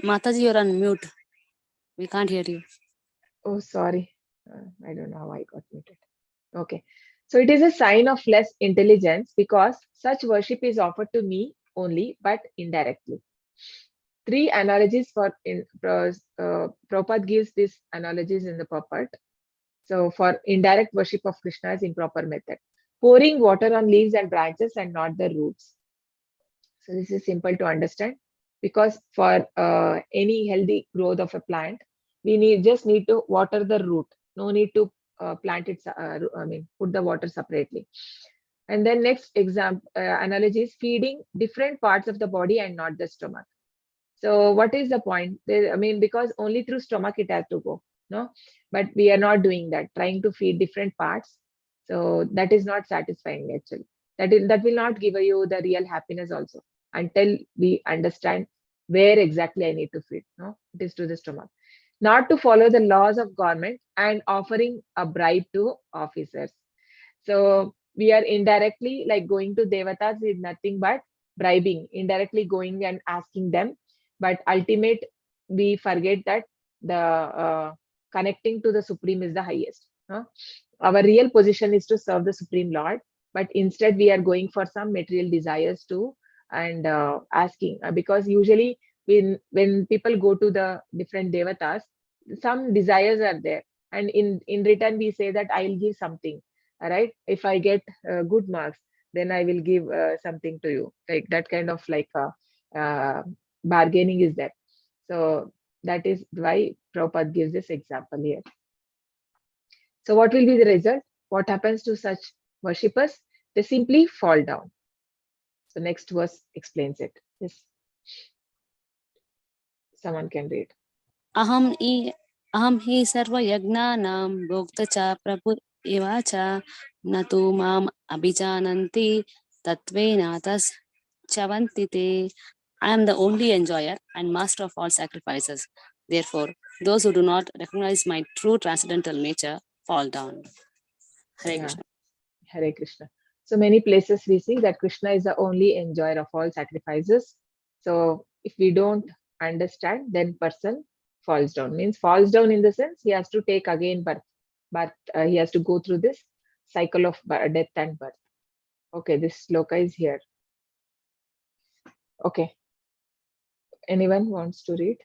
Mataji, you're on mute. We can't hear you. Oh, sorry. I don't know how I got muted. Okay. So it is a sign of less intelligence because such worship is offered to me only, but indirectly. 3 analogies for Prabhupada gives these analogies in the purport. So for indirect worship of Krishna is improper method. Pouring water on leaves and branches and not the roots. So this is simple to understand because for any healthy growth of a plant, we just need to water the root. No need to plant it. Put the water separately. And then next example analogy is feeding different parts of the body and not the stomach. So what is the point? Because only through stomach it has to go, no? But we are not doing that, trying to feed different parts. So that is not satisfying actually. That will not give you the real happiness also until we understand where exactly I need to feed, no? It is to the stomach. Not to follow the laws of government and offering a bribe to officers. So we are indirectly like going to devatas is nothing but bribing, indirectly going and asking them but ultimate we forget that the connecting to the Supreme is the highest. Our real position is to serve the Supreme Lord, but instead we are going for some material desires too, and asking, because usually when people go to the different devatas, some desires are there, and in return we say that I'll give something. All right, if I get good marks, then I will give something to you, like that kind of like bargaining is there. So that is why Prabhupada gives this example here. So what will be the result? What happens to such worshippers? They simply fall down. So next verse explains it. Yes. Someone can read. अहं हि सर्वयज्ञानां भोक्ता च प्रभु एव च न तु माम् अभिजानन्ति तत्त्वेन तच्चवन्ति ते. I am the only enjoyer and master of all sacrifices. Therefore, those who do not recognize my true transcendental nature fall down. Hare Krishna. Hare Krishna. So many places we see that Krishna is the only enjoyer of all sacrifices. So if we don't understand, then person falls down. Means falls down in the sense he has to take again birth, but he has to go through this cycle of death and birth. Okay, this sloka is here. Okay. Anyone wants to read?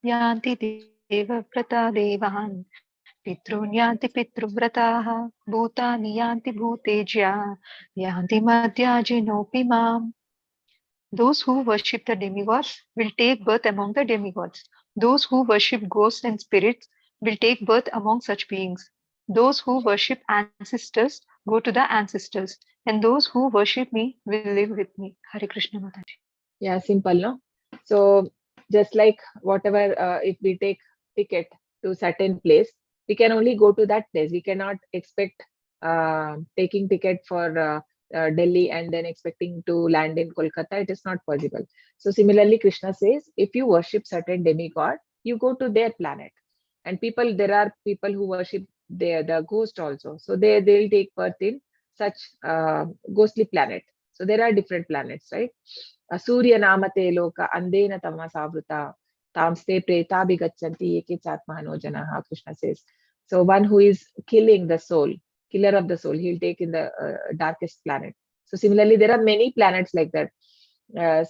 यान्ति देवव्रता देवान् पितॄन् यान्ति पितृव्रताः भूतानि यान्ति भूतेज्या यान्ति मद्याजिनोऽपि माम्. Those who worship the demigods will take birth among the demigods. Those who worship ghosts and spirits will take birth among such beings. Those who worship ancestors go to the ancestors, and those who worship me will live with me. Hare Krishna Mataji. Yeah, simple, no? So just like whatever, if we take ticket to certain place, we can only go to that place. We cannot expect taking ticket for Delhi and then expecting to land in Kolkata. It is not possible. So similarly, Krishna says, if you worship certain demigod, you go to their planet. And there are people who worship the ghost also. So they'll take birth in such ghostly planet. So there are different planets, right? Surya namate loka andena tamasavruta tamste preta bigachanti eke chatmano janaha, Krishna says. So one who is killing the soul, killer of the soul, he'll take in the darkest planet. So similarly, there are many planets like that. Where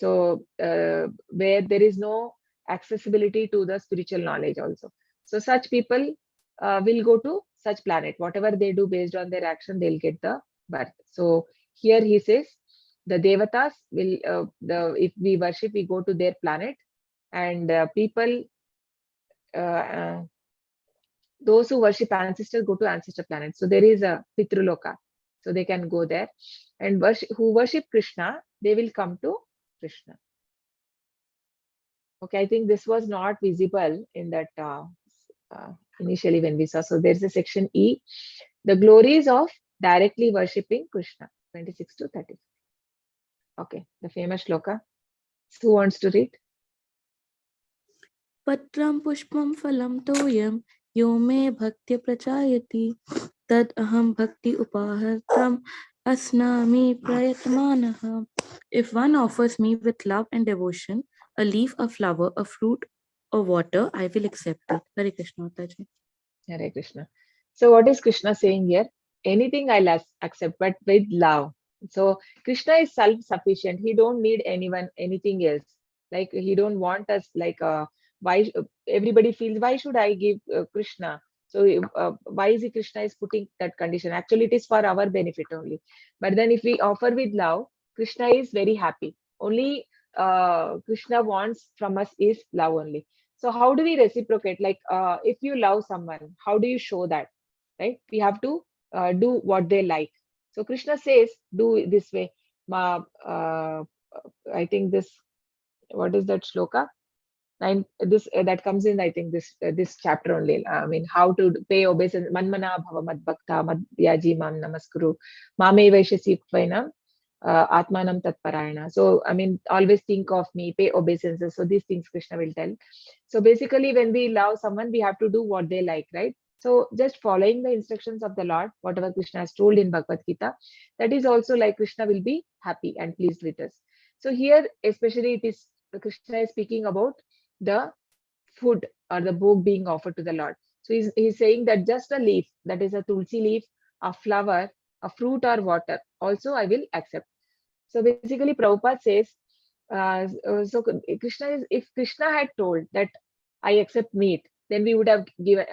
there is no accessibility to the spiritual knowledge also. So such people will go to such planet. Whatever they do based on their action, they'll get the birth. So here he says, the devatas will, if we worship, we go to their planet, and people, those who worship ancestors go to ancestor planet. So there is a Pitruloka, so they can go there, and who worship Krishna, they will come to Krishna. Okay, I think this was not visible in that initially when we saw. So there's a section E, the glories of directly worshipping Krishna, 26 to 30. Okay, the famous shloka. Who wants to read? Patram pushpam phalam toyam yo me bhakti prachayati tad aham bhakti upahartam asnami prayatmanah. If one offers me with love and devotion a leaf, a flower, a fruit, or water, I will accept it. Hare Krishna Mataji. Hare Krishna. So what is Krishna saying here? Anything I'll accept, but with love. So Krishna is self-sufficient. He don't need anything else. Like he don't want us like why everybody feels, why should I give Krishna? So why is it Krishna is putting that condition? Actually, it is for our benefit only. But then if we offer with love, Krishna is very happy. Only Krishna wants from us is love only. So how do we reciprocate? Like if you love someone, how do you show that? Right? We have to do what they like. So Krishna says, do it this way. I think this, what is that shloka? This that comes in, I think this chapter only. I mean, how to pay obeisance. Manmana bhava mad bhakta mad yaji mam namaskuru mame vaishasi tvainam atmanam tatparayana. So I mean, always think of me, pay obeisances. So these things Krishna will tell. So basically, when we love someone, we have to do what they like, right? So just following the instructions of the Lord, whatever Krishna has told in Bhagavad Gita, that is also like Krishna will be happy and pleased with us. So here, especially, it is Krishna is speaking about the food or the bhog being offered to the Lord. So he's saying that just a leaf, that is a tulsi leaf, a flower, a fruit or water, also I will accept. So basically, Prabhupada says, Krishna is, if Krishna had told that I accept meat, then we would have given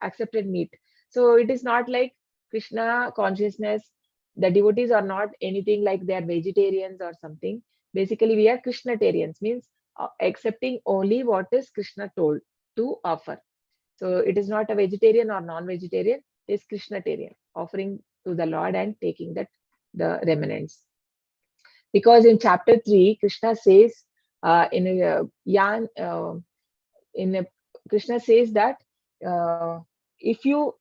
accepted meat. So it is not like Krishna consciousness. The devotees are not anything like they are vegetarians or something. Basically, we are Krishnatarians, means accepting only what is Krishna told to offer. So it is not a vegetarian or non-vegetarian, it is Krishnatarian, offering to the Lord and taking that the remnants. Because in chapter 3, Krishna says in a yan in a, Krishna says that if you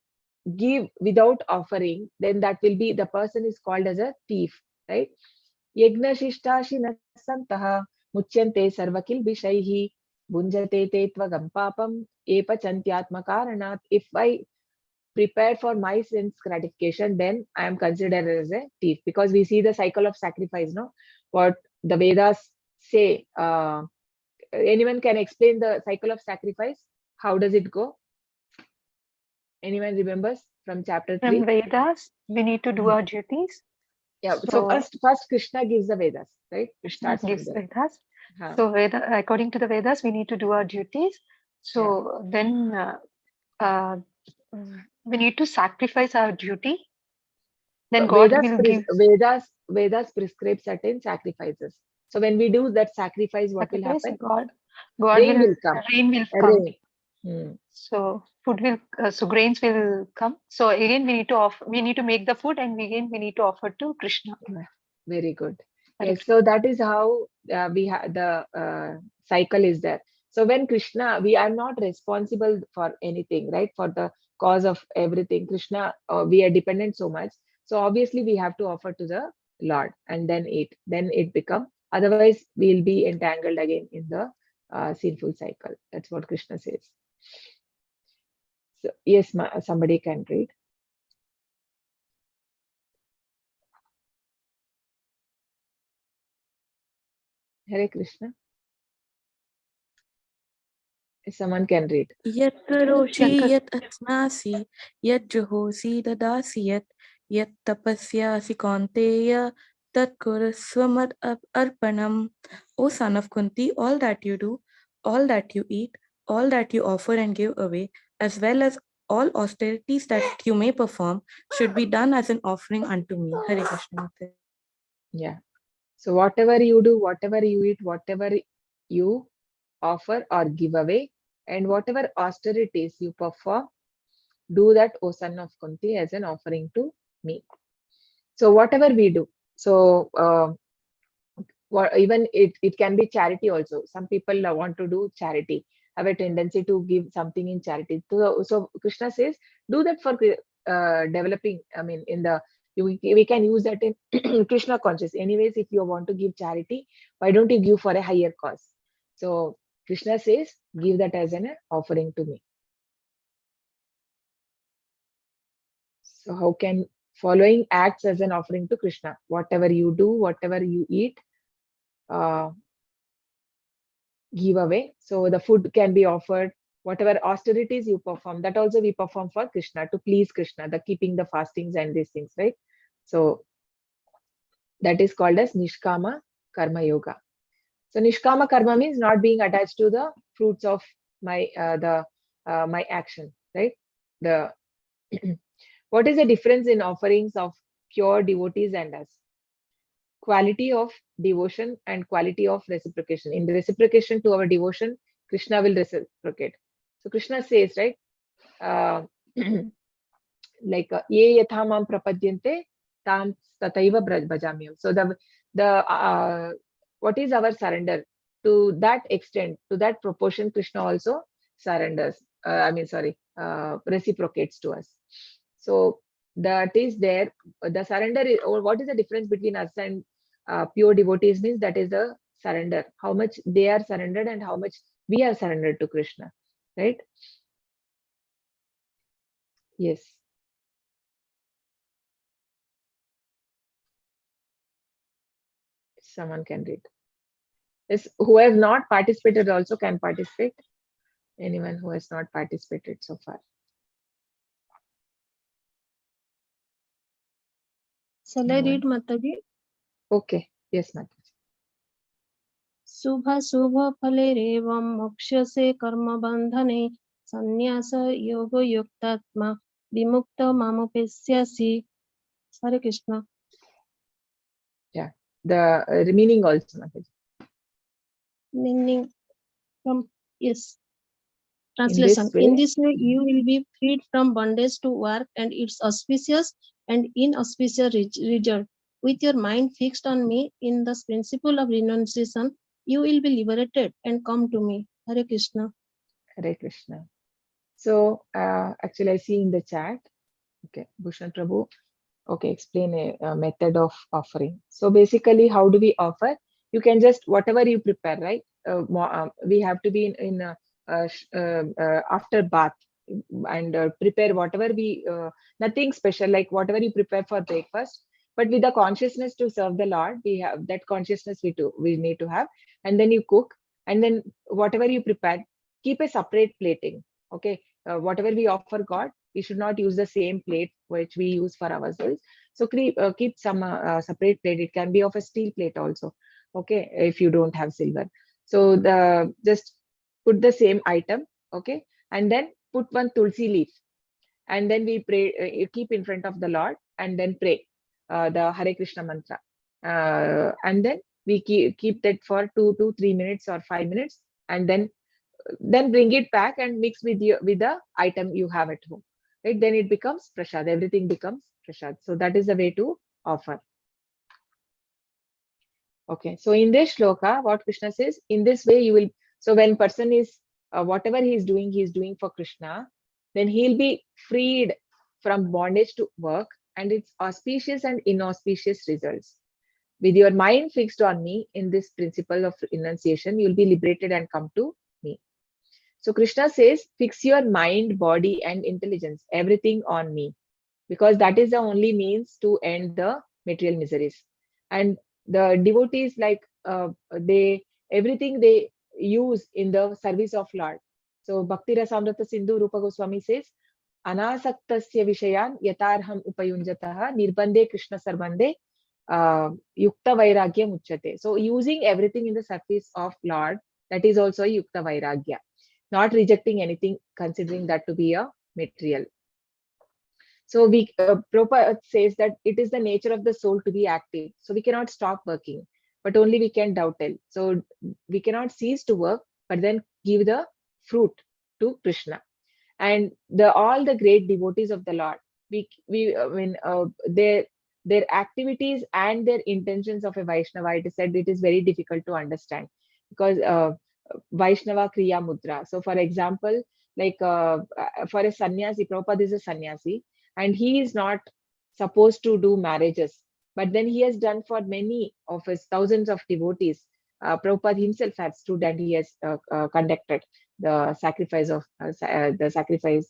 give without offering, then that will be, the person is called as a thief, right? Yagna shishtashi nasantaha muchyante sarvakil bishaihi bunjate te tvagam papam epachantyatma karanat. If I prepare for my sense gratification, then I am considered as a thief, because we see the cycle of sacrifice, no? What the Vedas say. Anyone can explain the cycle of sacrifice? How does it go? Anyone remembers from chapter 3? From Vedas, we need to do our duties. Yeah. So first Krishna gives the Vedas, right? It Krishna starts gives from there. Vedas. So according to the Vedas, we need to do our duties. So then we need to sacrifice our duty. Then God will give. Vedas prescribe certain sacrifices. So when we do that sacrifice, what will happen? God rain will come. Rain will come. Rain. So food will. So grains will come. So again, we need to offer. We need to make the food, and again we need to offer to Krishna. Very good. Yes. So that is how we have the cycle is there. So when Krishna, we are not responsible for anything, right? For the cause of everything, Krishna, we are dependent so much. So obviously we have to offer to the Lord and then eat. Then it become. Otherwise, we'll be entangled again in the sinful cycle. That's what Krishna says. So yes, somebody can read. Hare Krishna. If someone can read. Yat karoshi yat asnasi yat juhosi dadasi yat tapasyasi kaunteya tat kuraswamad arpanam. O son of Kunti, all that you do, all that you eat, all that you offer and give away, as well as all austerities that you may perform, should be done as an offering unto me. Hare Krishna. Yeah. So whatever you do, whatever you eat, whatever you offer or give away, and whatever austerities you perform, do that, O son of Kunti, as an offering to me. So whatever we do, so even it can be charity also. Some people want to do charity, have a tendency to give something in charity. So Krishna says, do that for developing. I mean, we can use that in Krishna conscious. Anyways, if you want to give charity, why don't you give for a higher cause? So Krishna says, give that as an offering to me. So how can following acts as an offering to Krishna? Whatever you do, whatever you eat, give away. So the food can be offered. Whatever austerities you perform, that also we perform for Krishna, to please Krishna, the keeping the fastings and these things, right? So that is called as Nishkama Karma Yoga. So Nishkama Karma means not being attached to the fruits of my my action, right? The what is the difference in offerings of pure devotees and us? Quality of devotion and quality of reciprocation. In reciprocation to our devotion, Krishna will reciprocate. So Krishna says, right, like ye yatha mam prapadyante tam tataiva bhajamyam. So the what is our surrender? To that extent, to that proportion, Krishna also surrenders. Reciprocates to us. So that is there. The surrender is, or what is the difference between us and pure devotees, means that is the surrender. How much they are surrendered and how much we are surrendered to Krishna, right? Yes. Someone can read. Yes, who has not participated also can participate. Anyone who has not participated so far. Shall I read, Mataji? Okay. Yes, Mataji. शुभाशुभफलैरेवं मोक्ष्यसे कर्मबन्धने संन्यास योगयुक्तात्मा विमुक्त मामुपेस्यसि. Hare Krishna. Yeah. The meaning also, Mataji. Meaning from, yes. In Translation. this way, In this way, you will be freed from bondage to work and its auspicious and inauspicious result. With your mind fixed on me in the principle of renunciation, you will be liberated and come to me. Hare Krishna. Hare Krishna. So actually, I see in the chat. Okay, Bhushan Prabhu. Okay, explain a method of offering. So basically, how do we offer? You can just whatever you prepare, right? We have to be in after bath and prepare whatever we nothing special, like whatever you prepare for breakfast, but with the consciousness to serve the Lord. We have that consciousness we need to have, and then you cook, and then whatever you prepare, keep a separate plating. Okay, whatever we offer God, we should not use the same plate which we use for ourselves. So keep some separate plate. It can be of a steel plate also. Okay, if you don't have silver. So just put the same item. Okay, and then put one tulsi leaf, and then we pray. You keep in front of the Lord, and then pray the Hare Krishna mantra, and then we keep that for 2 to 3 minutes or 5 minutes, and then bring it back and mix with the item you have at home, right? Then it becomes prasad. Everything becomes prasad. So that is the way to offer. Okay, so in this shloka, what Krishna says, in this way you will. So when person is whatever he is doing for Krishna, then he'll be freed from bondage to work and its auspicious and inauspicious results. With your mind fixed on me in this principle of renunciation, you'll be liberated and come to me. So Krishna says, fix your mind, body, and intelligence, everything on me, because that is the only means to end the material miseries. And the devotees, like everything they use in the service of Lord. So Bhakti Rasamrita Sindhu Rupa Goswami says, Anasaktasya Vishayan Yatarham Upayunjataha Nirbande Krishna Sarbande Yukta Vairagya Muchate. So using everything in the service of Lord, that is also Yukta Vairagya. Not rejecting anything, considering that to be a material. So Prabhupada says that it is the nature of the soul to be active. So we cannot stop working, but only we can dowtel. So we cannot cease to work, but then give the fruit to Krishna. And all the great devotees of the Lord, their activities and their intentions of a Vaishnava, it is said it is very difficult to understand, because Vaishnava Kriya Mudra. So for example, like for a sannyasi, Prabhupada is a sannyasi, and he is not supposed to do marriages, but then he has done for many of his thousands of devotees. Prabhupada himself has stood and he has conducted the sacrifice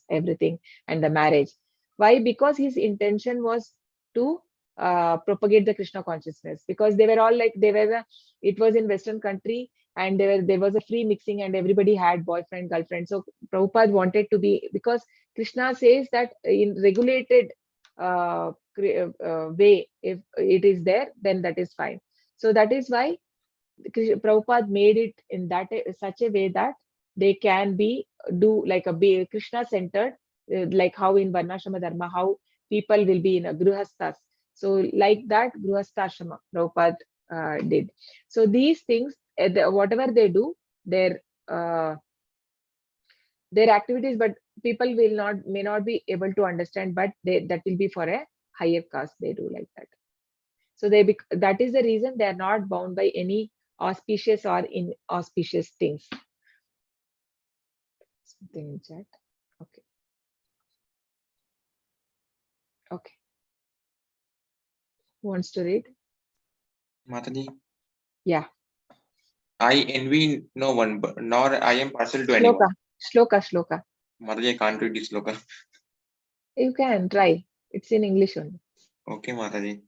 everything, and the marriage. Why? Because his intention was to propagate the Krishna consciousness, because they were all like, it was in Western country, and there was a free mixing and everybody had boyfriend, girlfriend. So Prabhupada wanted to be, because Krishna says that in regulated way, if it is there, then that is fine. So that is why Prabhupada made it in that such a way that they can do like a Krishna centered, like how in Varnashrama Dharma, how people will be in a Gruhasthas. So like that Gruhasthashrama Prabhupada did. So these things, whatever they do, their activities, but people may not be able to understand, but that will be for a higher caste. They do like that. So that is the reason they are not bound by any auspicious or inauspicious things. Something in chat. Okay. Okay. Who wants to read? Mataji. Yeah. I envy no one, nor I am partial to anyone. Shloka. Mataji, I can't read this shloka. You can try. It's in English only. Okay, Mataji.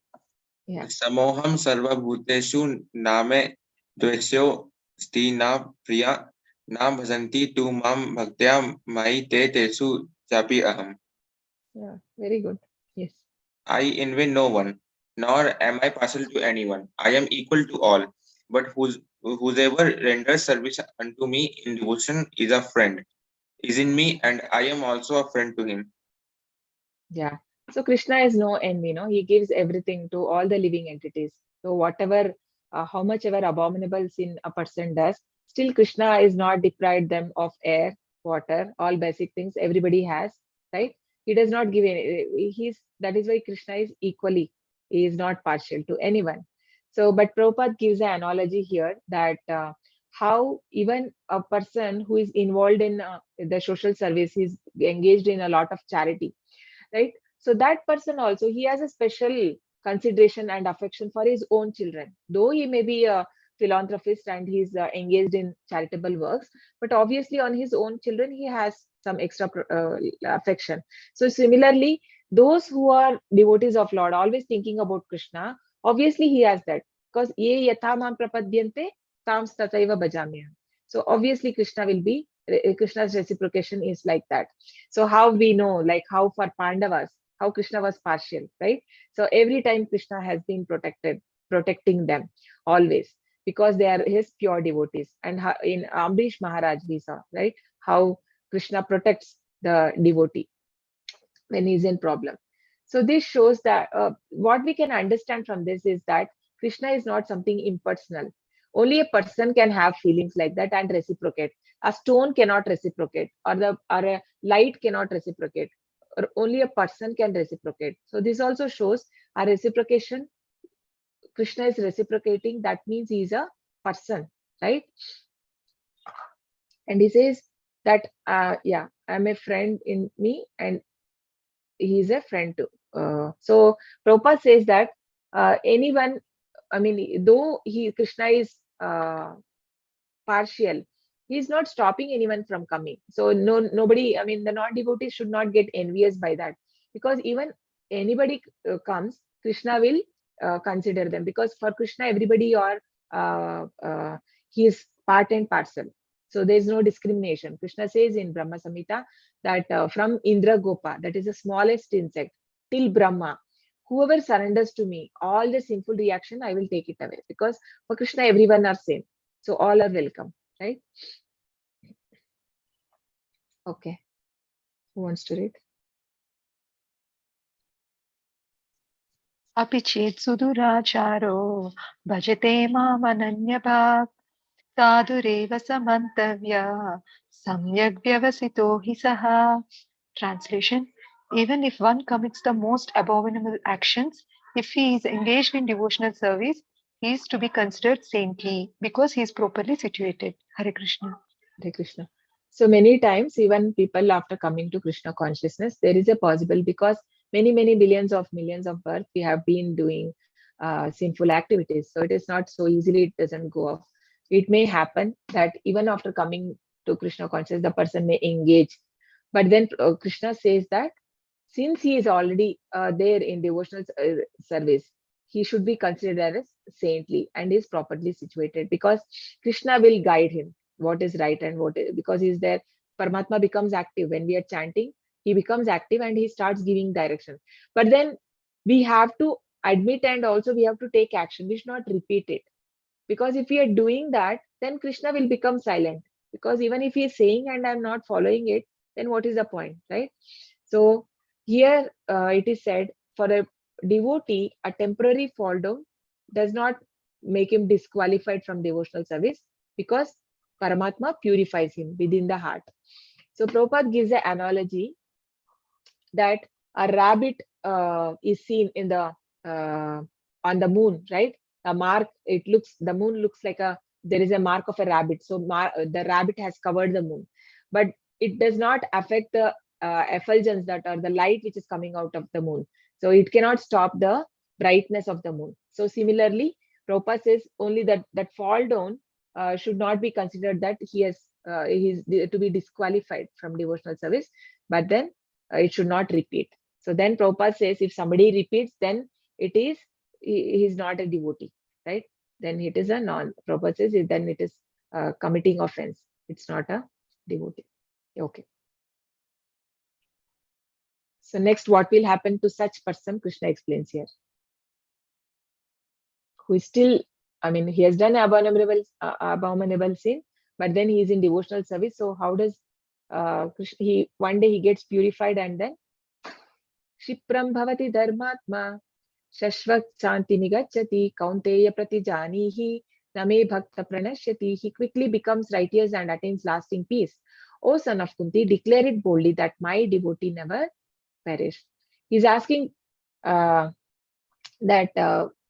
Yeah. Samoham sarva bhuteshu name dvesyo sti na priya na bhajanti tu mam bhaktya mai te tesu chapi aham. Yeah, very good. Yes. I envy no one, nor am I partial to anyone. I am equal to all. But whosoever renders service unto me in devotion is a friend, is in me, and I am also a friend to him. Yeah. So Krishna is no envy, no? He gives everything to all the living entities. So whatever, how much ever abominable sin a person does, still Krishna is not deprived them of air, water, all basic things everybody has, right? He does not give any. He's that is why Krishna is equally. He is not partial to anyone. So, but Prabhupada gives an analogy here that how even a person who is involved in the social service, is engaged in a lot of charity, right? So that person also, he has a special consideration and affection for his own children, though he may be a philanthropist and he's engaged in charitable works, but obviously on his own children he has some extra affection. So similarly, those who are devotees of Lord, always thinking about Krishna, obviously he has that, because ye yatha mam prapadyante tam tataiva bhajamyaham. So obviously Krishna will be, Krishna's reciprocation is like that. So how we know, like how for Pandavas, how Krishna was partial, right? So every time Krishna has been protecting them always, because they are his pure devotees. And in Ambrish Maharaj we saw, right, how Krishna protects the devotee when he's in problem. So this shows that what we can understand from this is that Krishna is not something impersonal. Only a person can have feelings like that and reciprocate. A stone cannot reciprocate, or a light cannot reciprocate, or only a person can reciprocate. So this also shows a reciprocation. Krishna is reciprocating. That means he is a person, right? And he says that, yeah, I'm a friend in me, and he's a friend too. So Prabhupada says that anyone, I mean, though Krishna is partial, he's not stopping anyone from coming. So nobody, I mean, the non-devotees should not get envious by that, because even anybody comes, Krishna will consider them, because for Krishna everybody are he is part and parcel. So there is no discrimination. Krishna says in Brahma Samhita that from Indra Gopa, that is the smallest insect, till Brahma, whoever surrenders to me, all the sinful reaction I will take it away, because for Krishna everyone are same. So all are welcome, right? Okay. Who wants to read? अपि चेत् सुदुराचारो भजते मामनन्यभाक् साधुरेव समन्तव्य सम्यग् व्यवसितो हि सः. Translation: even if one commits the most abominable actions, if he is engaged in devotional service, he is to be considered saintly because he is properly situated. Hare Krishna. Hare Krishna. So many times, even people after coming to Krishna consciousness, there is a possible, because many billions of millions of births we have been doing sinful activities. So it is not so easily, it doesn't go off. It may happen that even after coming to Krishna consciousness, the person may engage. But then Krishna says that since he is already there in devotional service, he should be considered as saintly and is properly situated, because Krishna will guide him what is right and what is, because he's there. Paramatma becomes active when we are chanting. He becomes active and he starts giving direction. But then we have to admit, and also we have to take action. We should not repeat it, because if we are doing that, then Krishna will become silent. Because even if he is saying and I'm not following it, then what is the point, right? So here it is said, for a devotee, a temporary fall down does not make him disqualified from devotional service, because Paramatma purifies him within the heart. So Prabhupada gives an analogy that a rabbit is seen in the on the moon, right? A mark, the moon looks like there is a mark of a rabbit. So the rabbit has covered the moon, but it does not affect the effulgence, that or the light which is coming out of the moon. So it cannot stop the brightness of the moon. So similarly, Prabhupada says only that fall down should not be considered that he's to be disqualified from devotional service, but then it should not repeat. So then Prabhupada says if somebody repeats, then it is he's not a devotee, right? Then it is a non. Prabhupada says then it is committing offense. It's not a devotee. Okay. So next, what will happen to such person? Krishna explains here. Who is still, I mean, he has done abominable sin, but then he is in devotional service. So how does Krishna, one day he gets purified, and then Shipram bhavati dharmatma shashvat shanti nigachati kaunteya pratijanihi name bhakta pranashyati. He quickly becomes righteous and attains lasting peace. O son of Kunti, declare it boldly that my devotee never perish. He's asking that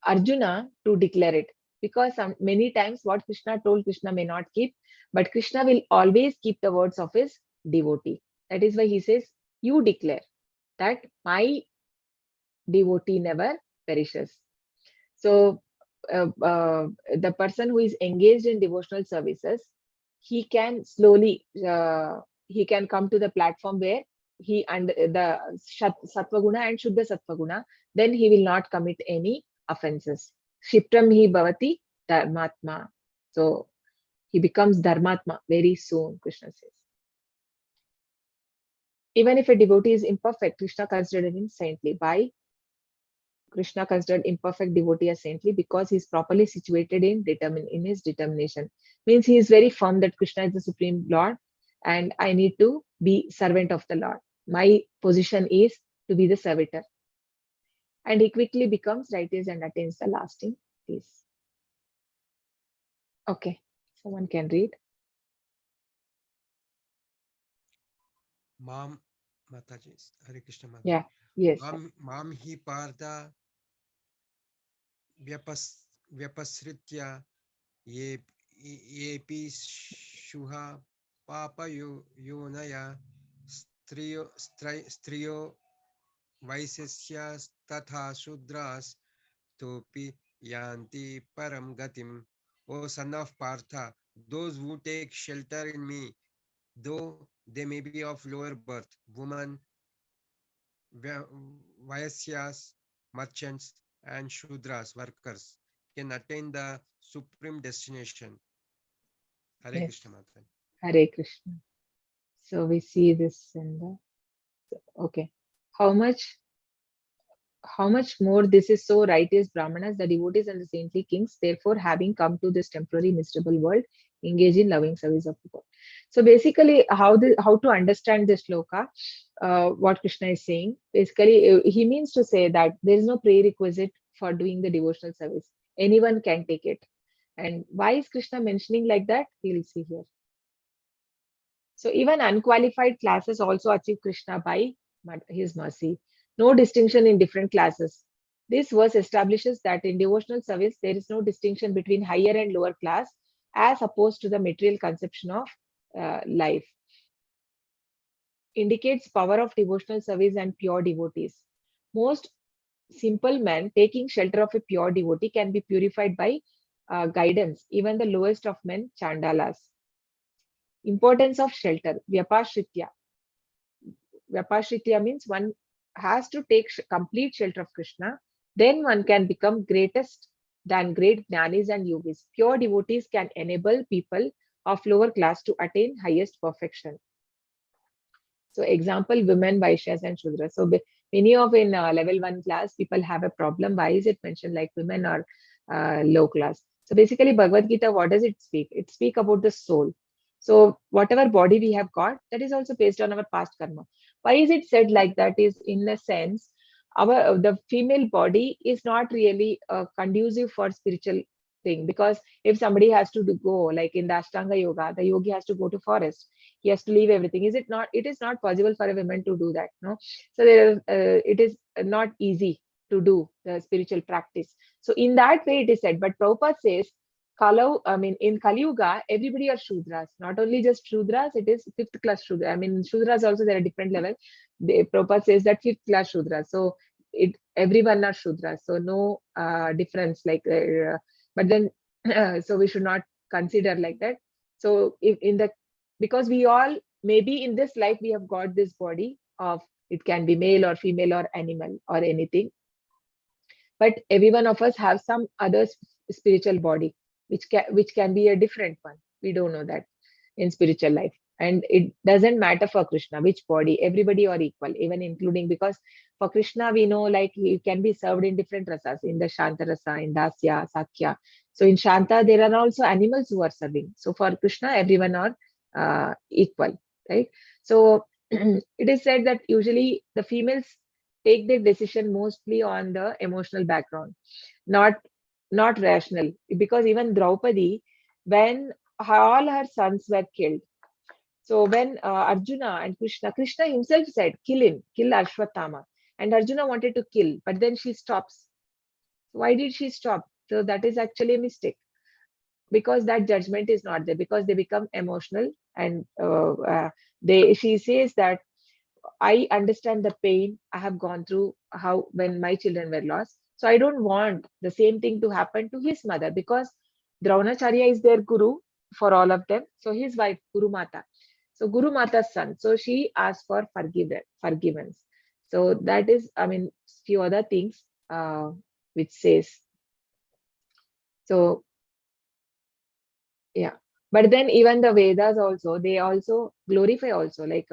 Arjuna to declare it, because many times what Krishna told, Krishna may not keep, but Krishna will always keep the words of his devotee. That is why he says, you declare that my devotee never perishes. So the person who is engaged in devotional services, he can slowly he can come to the platform where he and the sattva guna and shuddha sattva guna, then he will not commit any offenses. Shipram hi bhavati dharmatma. So he becomes dharmatma very soon, Krishna says. Even if a devotee is imperfect, Krishna considered him saintly. Why Krishna considered imperfect devotee as saintly? Because he is properly situated in his determination. Means he is very firm that Krishna is the Supreme Lord and I need to be servant of the Lord. My position is to be the servitor. And he quickly becomes righteous and attains the lasting peace. Okay, someone can read. Mam Mataji, Hare Krishna Mataji. Yeah, yes. Mam hi partha vyapasritya yepi shuha papa yonaya striyo vaisesya tatha shudras topi yanti param gatim. O son of Partha, those who take shelter in me, though they may be of lower birth, women, Vaisyas, merchants, and Shudras, workers, can attain the supreme destination. Hare Yes. Krishna Mata. Hare Krishna. So we see this in the, okay. How much more this is so righteous Brahmanas, the devotees and the saintly kings, therefore having come to this temporary miserable world, engage in loving service of God. So basically, how to understand this shloka, what Krishna is saying, basically he means to say that there is no prerequisite for doing the devotional service. Anyone can take it. And why is Krishna mentioning like that? We'll see here. So even unqualified classes also achieve Krishna by his mercy. No distinction in different classes. This verse establishes that in devotional service, there is no distinction between higher and lower class as opposed to the material conception of life. Indicates power of devotional service and pure devotees. Most simple men taking shelter of a pure devotee can be purified by guidance, even the lowest of men, chandalas. Importance of shelter, vyapashritya. Vyapashritya means one has to take complete shelter of Krishna, then one can become greatest than great jnanis and yogis. Pure devotees can enable people of lower class to attain highest perfection. So example, women, Vaishyas and Shudras. So many of in level 1 class, people have a problem. Why is it mentioned like women or low class? So basically Bhagavad Gita, what does it speak? It speaks about the soul. So whatever body we have got, that is also based on our past karma. Why is it said like that? Is in a sense, the female body is not really conducive for spiritual thing, because if somebody has to go like in the Ashtanga yoga, the yogi has to go to forest, he has to leave everything. Is it not? It is not possible for a woman to do that, no. So it is not easy to do the spiritual practice. So in that way it is said. But Prabhupada says, in Kali Yuga, everybody are Shudras. Not only just Shudras, it is fifth class Shudras. Shudras also, there are different levels. Prabhupada says that fifth class Shudras. So everyone are Shudras. So no difference. But then, so we should not consider like that. So because we all, maybe in this life, we have got this body of, it can be male or female or animal or anything. But every one of us have some other spiritual body, which can be a different one. We don't know that in spiritual life. And it doesn't matter for Krishna which body, everybody are equal, even including, because for Krishna, we know like he can be served in different rasas, in the Shanta rasa, in Dasya, Sakya. So in Shanta, there are also animals who are serving. So for Krishna, everyone are equal, right? So it is said that usually the females take their decision mostly on the emotional background, not not rational. Because even Draupadi, when all her sons were killed, so when Arjuna and Krishna himself said, kill him, kill Ashwatthama. And Arjuna wanted to kill, but then she stops. Why did she stop? So that is actually a mistake, because that judgment is not there, because they become emotional. And she says that I understand the pain I have gone through, how when my children were lost. So I don't want the same thing to happen to his mother, because Dronacharya is their guru for all of them. So his wife, Guru Mata. So Guru Mata's son. So she asked for forgiveness. So that is, I mean, few other things which says. So yeah, but then even the Vedas also, they also glorify also, like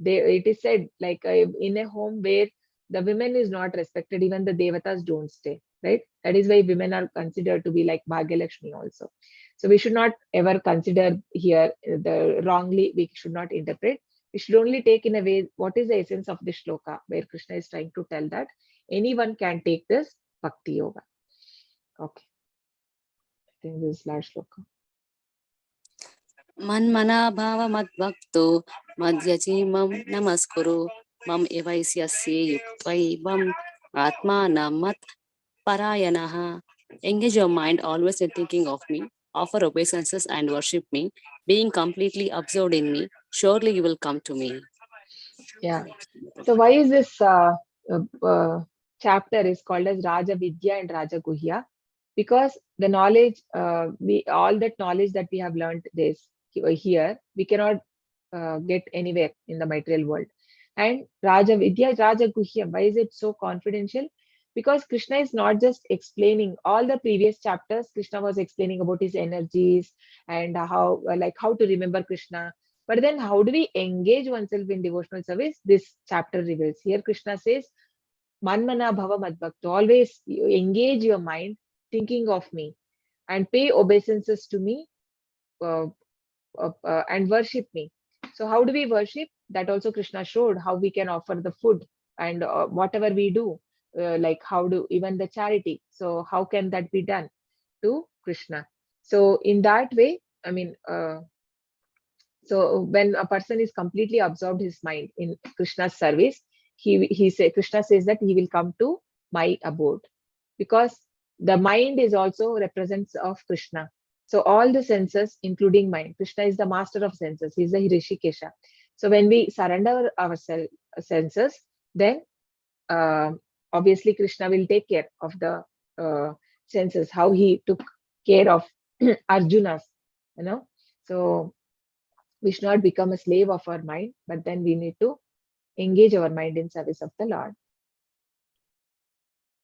it is said like in a home where the women is not respected, even the devatas don't stay, right? That is why women are considered to be like Bhagyalakshmi also. So we should not ever consider here the wrongly, we should not interpret. We should only take in a way what is the essence of this shloka, where Krishna is trying to tell that anyone can take this bhakti yoga. Okay, I think this is last shloka. मन्मनाभाव मद्भक्तो मध्यजीमं नमस्कुरु मम एवैस्यस्य युक्त्वैवम् आत्मानं मत् parayanah. Engage your mind always in thinking of me, offer obeisances and worship me, being completely absorbed in me, surely you will come to me. Yeah. So why is this chapter is called as Raja Vidya and Raja Guhya? Because the knowledge, all that knowledge that we have learned here, we cannot get anywhere in the material world. And Raja Vidya, Raja Guhya, why is it so confidential? Because Krishna is not just explaining all the previous chapters. Krishna was explaining about his energies and how, like how to remember Krishna. But then how do we engage oneself in devotional service? This chapter reveals. Here Krishna says, Manmana bhava madbhakta. Always you engage your mind thinking of me and pay obeisances to me uh, and worship me. So how do we worship? That also Krishna showed how we can offer the food and whatever we do, like how do even the charity. So how can that be done to Krishna? So in that way, I mean, so when a person is completely absorbed his mind in Krishna's service, Krishna says that he will come to my abode, because the mind is also represents of Krishna. So all the senses, including mind, Krishna is the master of senses. He's the Hrishikesha. So when we surrender our senses, then obviously Krishna will take care of the senses, how he took care of Arjuna's, you know. So we should not become a slave of our mind, but then we need to engage our mind in service of the Lord.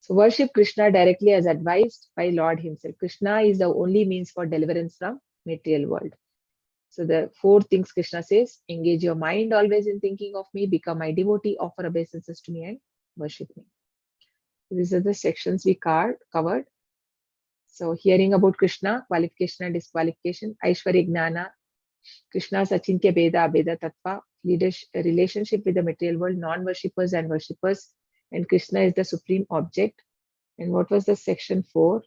So worship Krishna directly as advised by Lord himself. Krishna is the only means for deliverance from material world. So the 4 things Krishna says: engage your mind always in thinking of me, become my devotee, offer obeisances to me, and worship me. These are the sections we covered. So hearing about Krishna, qualification and disqualification, Aishwarya Gnana, Krishna's Achintya Beda Abeda Tattva, relationship with the material world, non-worshippers and worshippers, and Krishna is the supreme object. And what was the section 4?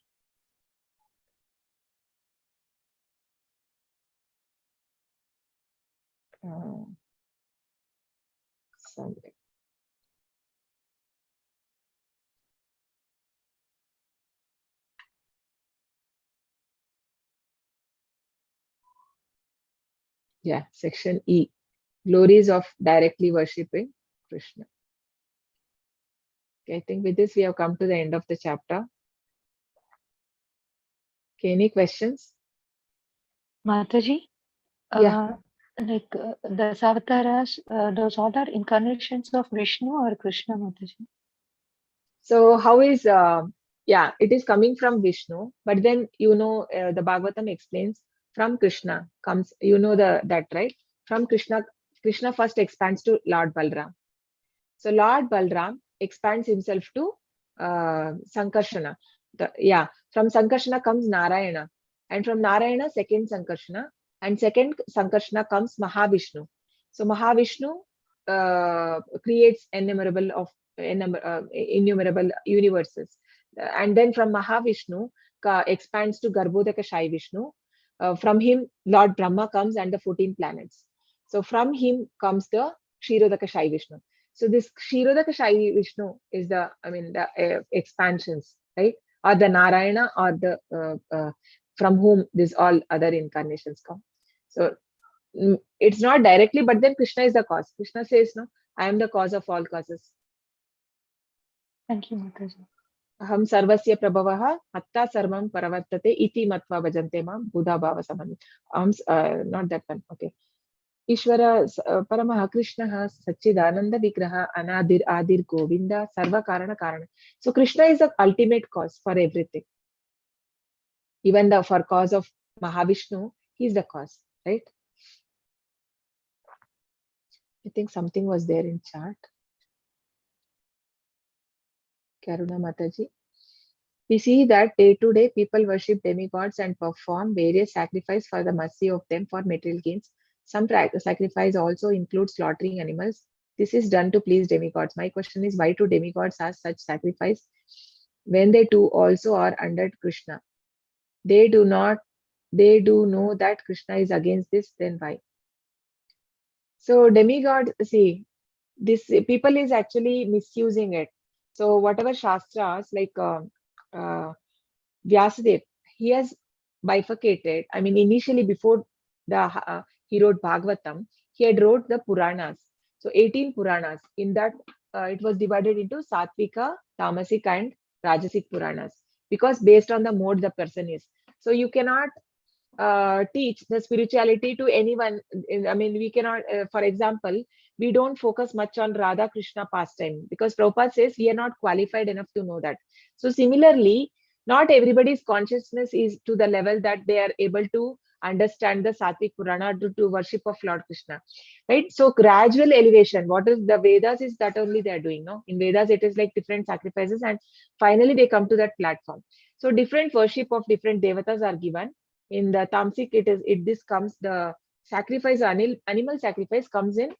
Yeah, section E, glories of directly worshipping Krishna. Okay, I think with this we have come to the end of the chapter. Okay, any questions? Mataji, Yeah. like the Savataras, those all are incarnations of Vishnu or Krishna, Mataji? So how is, yeah, it is coming from Vishnu, but then, the Bhagavatam explains from Krishna comes, you know that, right? From Krishna first expands to Lord Balram. So Lord Balram expands himself to Sankarshana. From Sankarshana comes Narayana. And from Narayana, second Sankarshana. And second Sankarshana comes Mahavishnu. So Mahavishnu creates innumerable universes. And then from Mahavishnu expands to Garbhodaka Shai Vishnu. From him, Lord Brahma comes and the 14 planets. So from him comes the Kshirodaka Shai Vishnu. So this Kshirodaka Shai Vishnu is the expansions, right? Or the Narayana, or the from whom this all other incarnations come. So it's not directly, but then Krishna is the cause. Krishna says, no, I am the cause of all causes. Thank you, Mataji. Aham sarvasya prabhavah hatta sarvam paravartate iti matva bhajante mam buddha bhava samani. Not that one. Okay. Ishvara Paramaha Krishna Sachidananda Vigraha Anadir Adir Govinda Sarva Karana Karana. So Krishna is the ultimate cause for everything. Even for cause of Mahavishnu, he is the cause, right? I think something was there in chart. Karuna Mataji. We see that day to day people worship demigods and perform various sacrifices for the mercy of them for material gains. Some sacrifice also includes slaughtering animals. This is done to please demigods. My question is, why do demigods ask such sacrifice when they too also are under Krishna? They do know that Krishna is against this, then why? So demigod, see, this people is actually misusing it. So whatever Shastras like Vyasadeva, he has bifurcated. I mean, initially before he wrote Bhagavatam, he had wrote the Puranas. So 18 Puranas. In that, it was divided into Satvika, Tamasic, and Rajasic Puranas, because based on the mode the person is. So you cannot teach the spirituality to anyone. I mean, we cannot, for example, we don't focus much on Radha Krishna pastime because Prabhupada says we are not qualified enough to know that. So similarly, not everybody's consciousness is to the level that they are able to understand the Satvik Purana to worship of Lord Krishna, right? So gradual elevation, what is the Vedas is that only they are doing, no? In Vedas, it is like different sacrifices and finally they come to that platform. So different worship of different devatas are given. In the Tamasic, this comes, the sacrifice, animal sacrifice comes in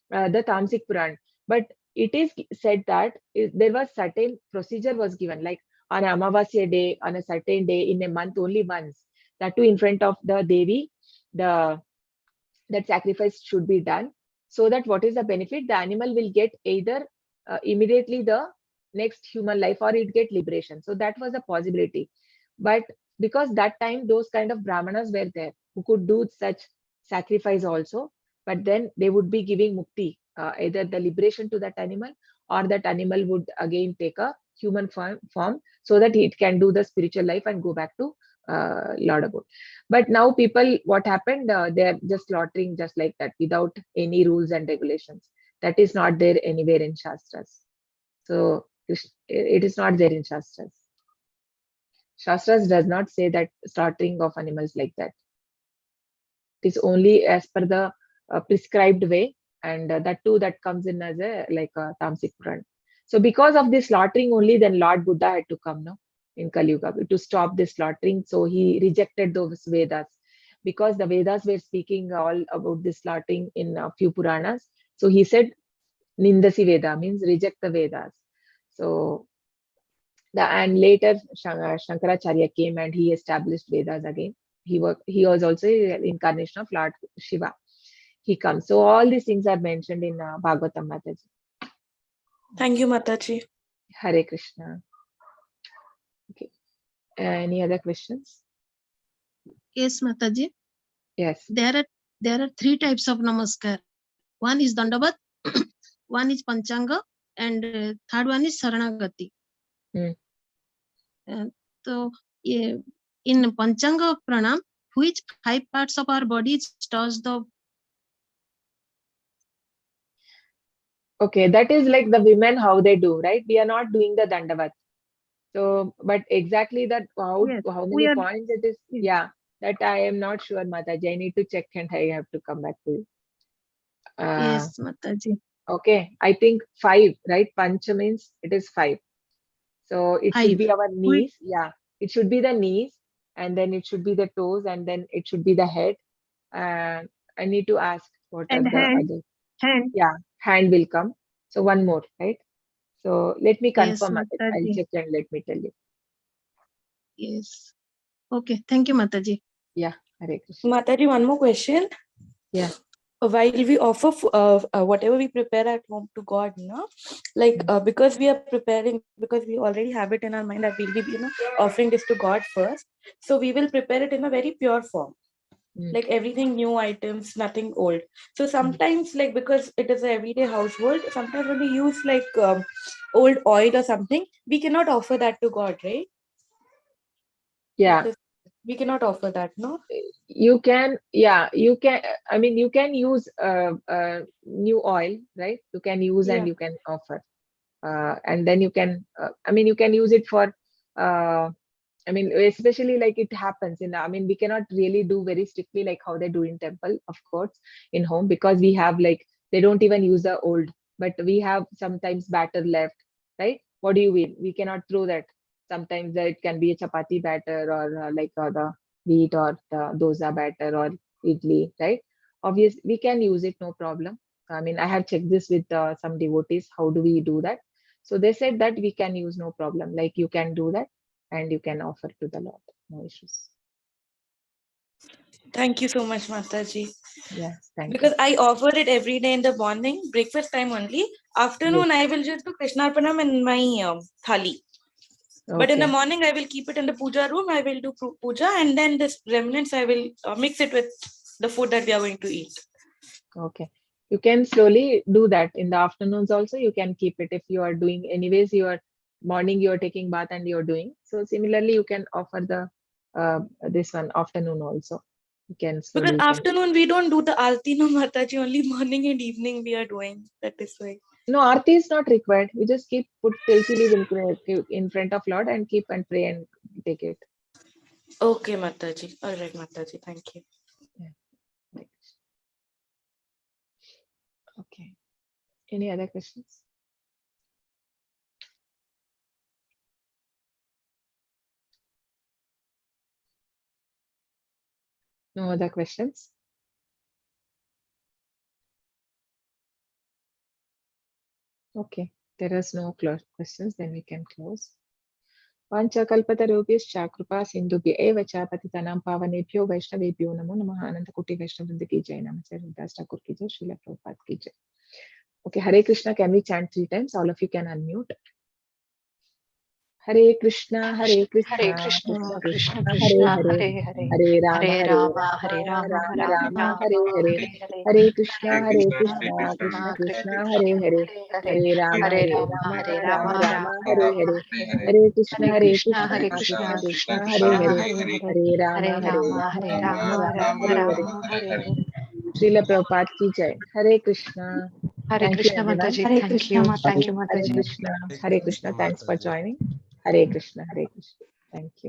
the Tamasic Puran. But it is said that there was certain procedure was given, like on Amavasya day, on a certain day in a month, only once, that too in front of the Devi, that sacrifice should be done, so that what is the benefit? The animal will get either immediately the next human life, or it get liberation. So that was a possibility. But because that time those kind of brahmanas were there who could do such sacrifice also, but then they would be giving mukti, either the liberation to that animal, or that animal would again take a human form so that it can do the spiritual life and go back to Lord abode. But now people, what happened, they're just slaughtering just like that without any rules and regulations. That is not there anywhere in Shastras. So it is not there in Shastras. Shastras does not say that slaughtering of animals like that. It is only as per the prescribed way, and that too that comes in as a Tamasic Puran. So because of this slaughtering only, then Lord Buddha had to come, no, in Kali Yuga to stop this slaughtering. So he rejected those Vedas, because the Vedas were speaking all about this slaughtering in a few Puranas. So he said Nindasi Veda, means reject the Vedas. So and later Shankaracharya came and he established Vedas again. He was also an incarnation of Lord Shiva. He comes. So all these things are mentioned in Bhagavatam, Mataji. Thank you, Mataji. Hare Krishna. Okay. Any other questions? Yes, Mataji. Yes. There are three types of namaskar. One is Dandavat, one is Panchanga, and third one is Saranagati. So in Panchanga Pranam, which 5 parts of our body does the... Okay, that is like the women, how they do, right? We are not doing the Dandavat. So, but exactly that, how Yes, many points it is, yeah, That I am not sure, Mataji. I need to check and I have to come back to you. Yes, Mataji. Okay, I think 5, right? Pancha means it is 5. So it should 5. be our knees. Yeah, it should be the knees, and then it should be the toes, and then it should be the head. And I need to ask what are And the hand. other. Hand. Yeah, hand will come. So one more, right? So let me Yes, confirm it. I'll Mataji. check and let me tell you. Yes. Okay. Thank you, Mataji. Yeah, Hare Krishna. Mataji, one more question. Yeah. While we offer whatever we prepare at home to God, no, like because we are preparing, because we already have it in our mind that we'll be, offering this to God first. So we will prepare it in a very pure form, like everything new items, nothing old. So sometimes, like because it is an everyday household, sometimes when we use like old oil or something, we cannot offer that to God, right? Yeah. We cannot offer that, no? You can, yeah, you can. I mean, you can use new oil, right? You can use and you can offer, and then you can. I mean, you can use it for. I mean, especially like it happens in. I mean, we cannot really do very strictly like how they do in temple, of course, in home, because we have like they don't even use the old, but we have sometimes batter left, right? What do you mean? We cannot throw that. Sometimes it can be a chapati batter or the wheat or the dosa batter or idli, right? Obviously, we can use it, no problem. I mean, I have checked this with some devotees. How do we do that? So they said that we can use no problem. Like you can do that and you can offer to the Lord. No issues. Thank you so much, Mataji. Yeah, thank you. Because I offer it every day in the morning, breakfast time only. Afternoon, I will just do Krishnarpanam in my thali. But in the morning, I will keep it in the puja room. I will do puja, and then this remnants, I will mix it with the food that we are going to eat. Okay. You can slowly do that in the afternoons also. You can keep it if you are doing, anyways, your morning you are taking bath and you're doing. So similarly, you can offer the this one afternoon also. You can slowly. Because afternoon, we don't do the Aarti, no Mataji. Only morning and evening we are doing. That is why. No, Aarti is not required. We just put tulsi leaf in front of Lord and keep and pray and take it. Okay, Mataji. All right, Mataji. Thank you. Yeah. Okay. Any other questions? No other questions? Okay. There is no questions. Then we can close. वाञ्छाकल्पतरुभ्यश्च कृपा सिन्धुभ्य एव च पतितानां पावनेभ्यो वैष्णवेभ्यो नमो नमः अनंतकोटि वैष्णववृंद की जय नमः हरिदास ठाकुर की जय श्रील प्रभुपाद की जय. Okay, Hare Krishna, can we chant 3 times? All of you can unmute. Hare Krishna, Hare Krishna, Hare Krishna, Krishna Krishna Krishna, Hare Krishna, Hare, Hare Hare, Hare Rama, Hare Hare Rama, Rama, Hare Rama, Rama Rama Rama, Rama, Hare Hare, Hare Hare, Hare Krishna, Hare Hare Krishna, Krishna, Hare Krishna Krishna, Krishna, Krishna Hare Krishna, Hare, Hare Hare, Hare Rama, Hare Hare Rama, Rama, Hare Rama Rama, Rama, Rama Hare Rama, Hare, Hare Hare, Hare Krishna, Hare Hare Krishna, Krishna, Hare Krishna Krishna, Krishna, Krishna Hare Krishna, Hare, Hare Hare, Hare Rama, Hare Hare Rama, Rama, Hare Rama Rama, Rama, Rama Hare Hare. Rama, Hare Hare. Srila Prabhupada ki jai. Hare Krishna. Hare Thank you, Krishna, everyone. Mataji. Hare Thank Krishna, you. Mataji. Thank you, Hare Mataji. Krishna. Hare Krishna. Thanks for joining. Hare Krishna. Hare Krishna. Thank you.